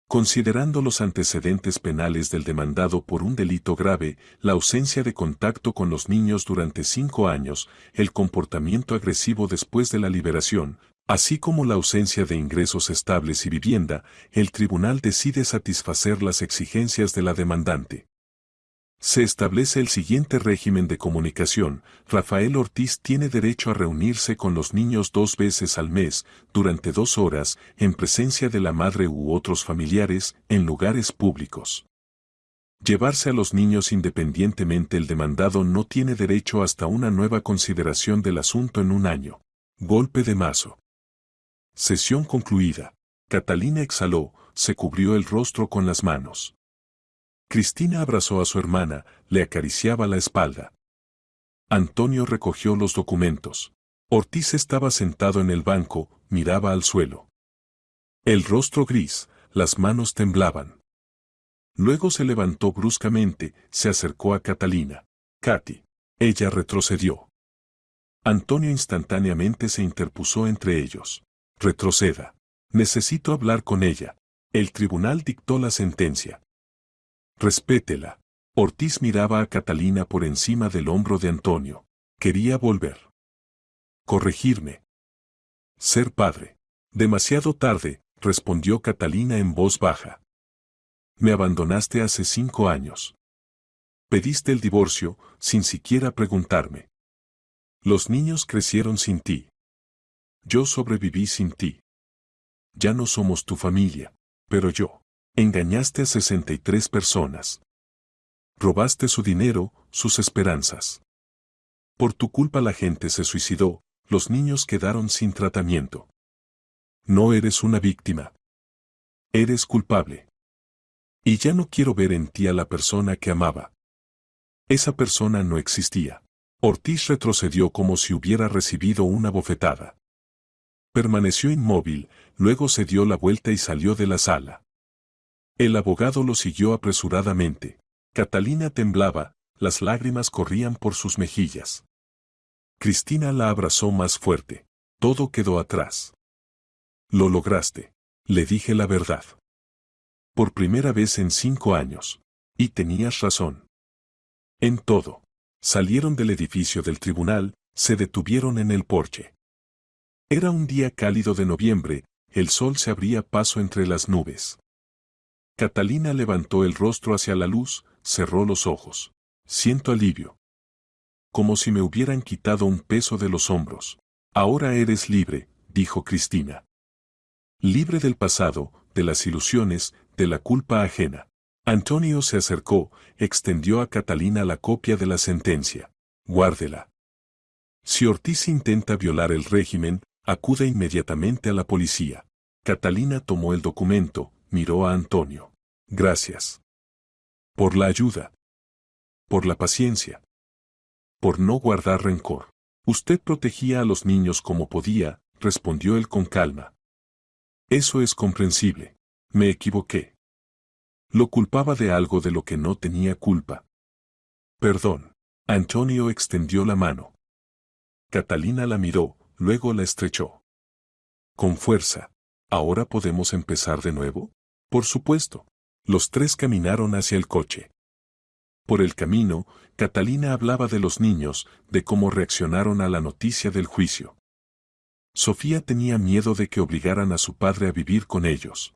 Considerando los antecedentes penales del demandado por un delito grave, la ausencia de contacto con los niños durante 5 años, el comportamiento agresivo después de la liberación, así como la ausencia de ingresos estables y vivienda, el tribunal decide satisfacer las exigencias de la demandante. Se establece el siguiente régimen de comunicación. Rafael Ortiz tiene derecho a reunirse con los niños 2 veces al mes, durante 2 horas, en presencia de la madre u otros familiares, en lugares públicos. Llevarse a los niños independientemente. El demandado no tiene derecho hasta una nueva consideración del asunto en un año. Golpe de mazo. Sesión concluida. Catalina exhaló, se cubrió el rostro con las manos. Cristina abrazó a su hermana, le acariciaba la espalda. Antonio recogió los documentos. Ortiz estaba sentado en el banco, miraba al suelo. El rostro gris, las manos temblaban. Luego se levantó bruscamente, se acercó a Catalina. Katy. Ella retrocedió. Antonio instantáneamente se interpuso entre ellos. Retroceda. Necesito hablar con ella. El tribunal dictó la sentencia. Respétela. Ortiz miraba a Catalina por encima del hombro de Antonio. Quería volver. Corregirme. Ser padre. Demasiado tarde, respondió Catalina en voz baja. Me abandonaste hace 5 años. Pediste el divorcio, sin siquiera preguntarme. Los niños crecieron sin ti. Yo sobreviví sin ti. Ya no somos tu familia, pero yo. Engañaste a 63 personas. Robaste su dinero, sus esperanzas. Por tu culpa la gente se suicidó, los niños quedaron sin tratamiento. No eres una víctima. Eres culpable. Y ya no quiero ver en ti a la persona que amaba. Esa persona no existía. Ortiz retrocedió como si hubiera recibido una bofetada. Permaneció inmóvil, luego se dio la vuelta y salió de la sala. El abogado lo siguió apresuradamente. Catalina temblaba, las lágrimas corrían por sus mejillas. Cristina la abrazó más fuerte. Todo quedó atrás. Lo lograste. Le dije la verdad. Por primera vez en 5 años. Y tenías razón. En todo. Salieron del edificio del tribunal, se detuvieron en el porche. Era un día cálido de noviembre, el sol se abría paso entre las nubes. Catalina levantó el rostro hacia la luz, cerró los ojos. Siento alivio. Como si me hubieran quitado un peso de los hombros. Ahora eres libre, dijo Cristina. Libre del pasado, de las ilusiones, de la culpa ajena. Antonio se acercó, extendió a Catalina la copia de la sentencia. Guárdela. Si Ortiz intenta violar el régimen, acude inmediatamente a la policía. Catalina tomó el documento, miró a Antonio. Gracias. Por la ayuda. Por la paciencia. Por no guardar rencor. Usted protegía a los niños como podía, respondió él con calma. Eso es comprensible. Me equivoqué. Lo culpaba de algo de lo que no tenía culpa. Perdón. Antonio extendió la mano. Catalina la miró, luego la estrechó. Con fuerza. ¿Ahora podemos empezar de nuevo? Por supuesto. Los tres caminaron hacia el coche. Por el camino, Catalina hablaba de los niños, de cómo reaccionaron a la noticia del juicio. Sofía tenía miedo de que obligaran a su padre a vivir con ellos.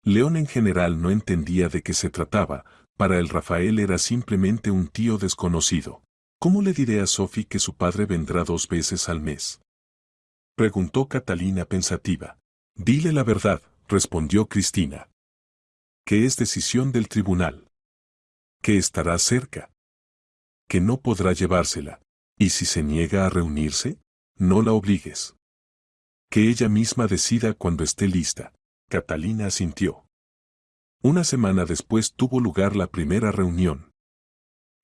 León en general no entendía de qué se trataba, para él Rafael era simplemente un tío desconocido. ¿Cómo le diré a Sofía que su padre vendrá 2 veces al mes? Preguntó Catalina pensativa. Dile la verdad, respondió Cristina. Que es decisión del tribunal. Que estará cerca. Que no podrá llevársela. Y si se niega a reunirse, no la obligues. Que ella misma decida cuando esté lista. Catalina asintió. Una semana después tuvo lugar la primera reunión.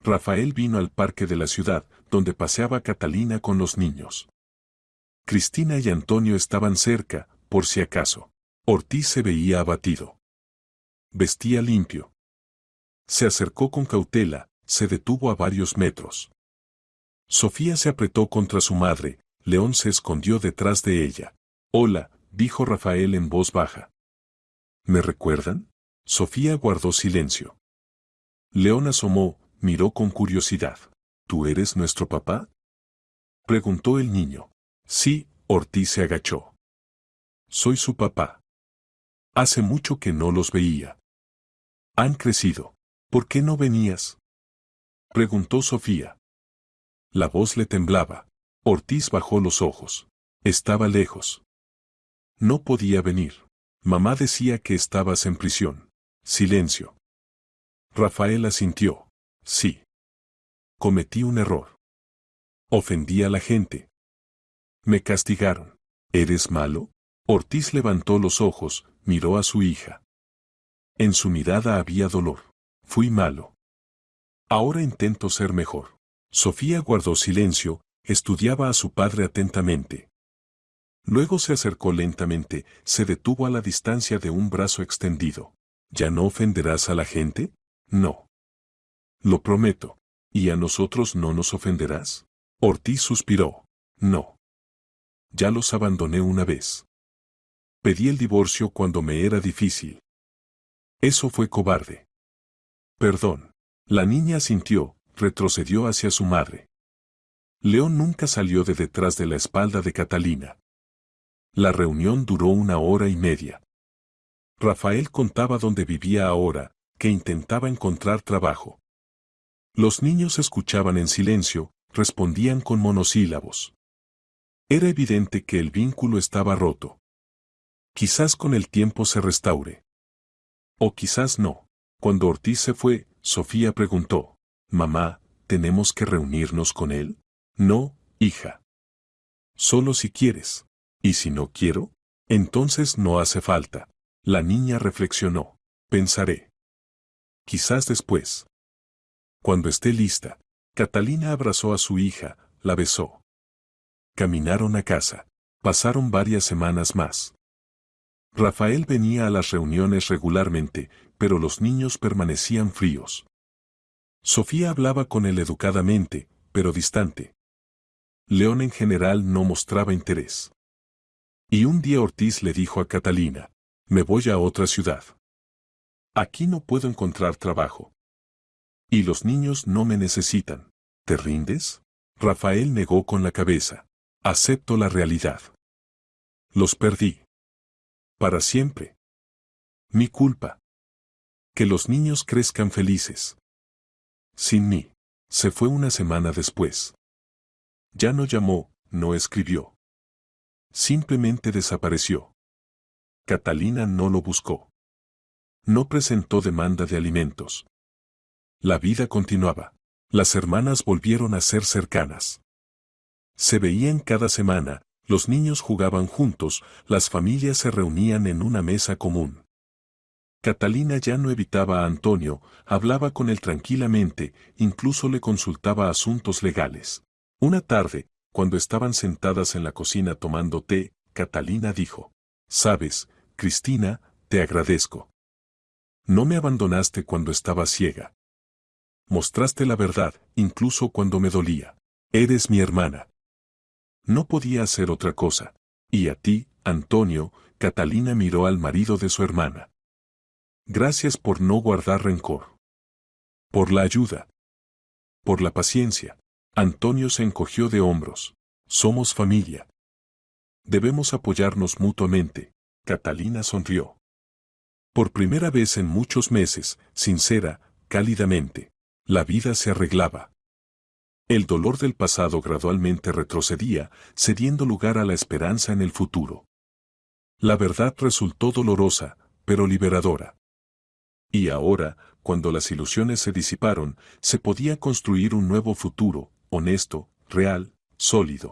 Rafael vino al parque de la ciudad, donde paseaba Catalina con los niños. Cristina y Antonio estaban cerca, por si acaso. Ortiz se veía abatido. Vestía limpio. Se acercó con cautela, se detuvo a varios metros. Sofía se apretó contra su madre, León se escondió detrás de ella. Hola, dijo Rafael en voz baja. ¿Me recuerdan? Sofía guardó silencio. León asomó, miró con curiosidad. ¿Tú eres nuestro papá? Preguntó el niño. Sí, Ortiz se agachó. Soy su papá. Hace mucho que no los veía. Han crecido. ¿Por qué no venías? preguntó Sofía. La voz le temblaba. Ortiz bajó los ojos. Estaba lejos. No podía venir. Mamá decía que estabas en prisión. Silencio. Rafael asintió. Sí. Cometí un error. Ofendí a la gente. Me castigaron. ¿Eres malo? Ortiz levantó los ojos, miró a su hija. En su mirada había dolor. Fui malo. Ahora intento ser mejor. Sofía guardó silencio, estudiaba a su padre atentamente. Luego se acercó lentamente, se detuvo a la distancia de un brazo extendido. ¿Ya no ofenderás a la gente? No. Lo prometo. ¿Y a nosotros no nos ofenderás? Ortiz suspiró. No. Ya los abandoné una vez. Pedí el divorcio cuando me era difícil. Eso fue cobarde. Perdón. La niña asintió, retrocedió hacia su madre. León nunca salió de detrás de la espalda de Catalina. La reunión duró 1 hora y media. Rafael contaba dónde vivía ahora, que intentaba encontrar trabajo. Los niños escuchaban en silencio, respondían con monosílabos. Era evidente que el vínculo estaba roto. Quizás con el tiempo se restaure. O quizás no. Cuando Ortiz se fue, Sofía preguntó, «Mamá, ¿tenemos que reunirnos con él?» «No, hija. Solo si quieres. ¿Y si no quiero?» «Entonces no hace falta». La niña reflexionó. «Pensaré. Quizás después. Cuando esté lista». Catalina abrazó a su hija, la besó. Caminaron a casa. Pasaron varias semanas más. Rafael venía a las reuniones regularmente, pero los niños permanecían fríos. Sofía hablaba con él educadamente, pero distante. León en general no mostraba interés. Y un día Ortiz le dijo a Catalina, «Me voy a otra ciudad. Aquí no puedo encontrar trabajo. Y los niños no me necesitan. ¿Te rindes?» Rafael negó con la cabeza. «Acepto la realidad. Los perdí. Para siempre. Mi culpa. Que los niños crezcan felices. Sin mí». Se fue una semana después. Ya no llamó, no escribió. Simplemente desapareció. Catalina no lo buscó. No presentó demanda de alimentos. La vida continuaba. Las hermanas volvieron a ser cercanas. Se veían cada semana, los niños jugaban juntos, las familias se reunían en una mesa común. Catalina ya no evitaba a Antonio, hablaba con él tranquilamente, incluso le consultaba asuntos legales. Una tarde, cuando estaban sentadas en la cocina tomando té, Catalina dijo, «Sabes, Cristina, te agradezco. No me abandonaste cuando estaba ciega. Mostraste la verdad, incluso cuando me dolía. Eres mi hermana. No podía hacer otra cosa. Y a ti, Antonio», Catalina miró al marido de su hermana. «Gracias por no guardar rencor. Por la ayuda. Por la paciencia». Antonio se encogió de hombros. «Somos familia. Debemos apoyarnos mutuamente». Catalina sonrió. Por primera vez en muchos meses, sincera, cálidamente. La vida se arreglaba. El dolor del pasado gradualmente retrocedía, cediendo lugar a la esperanza en el futuro. La verdad resultó dolorosa, pero liberadora. Y ahora, cuando las ilusiones se disiparon, se podía construir un nuevo futuro, honesto, real, sólido.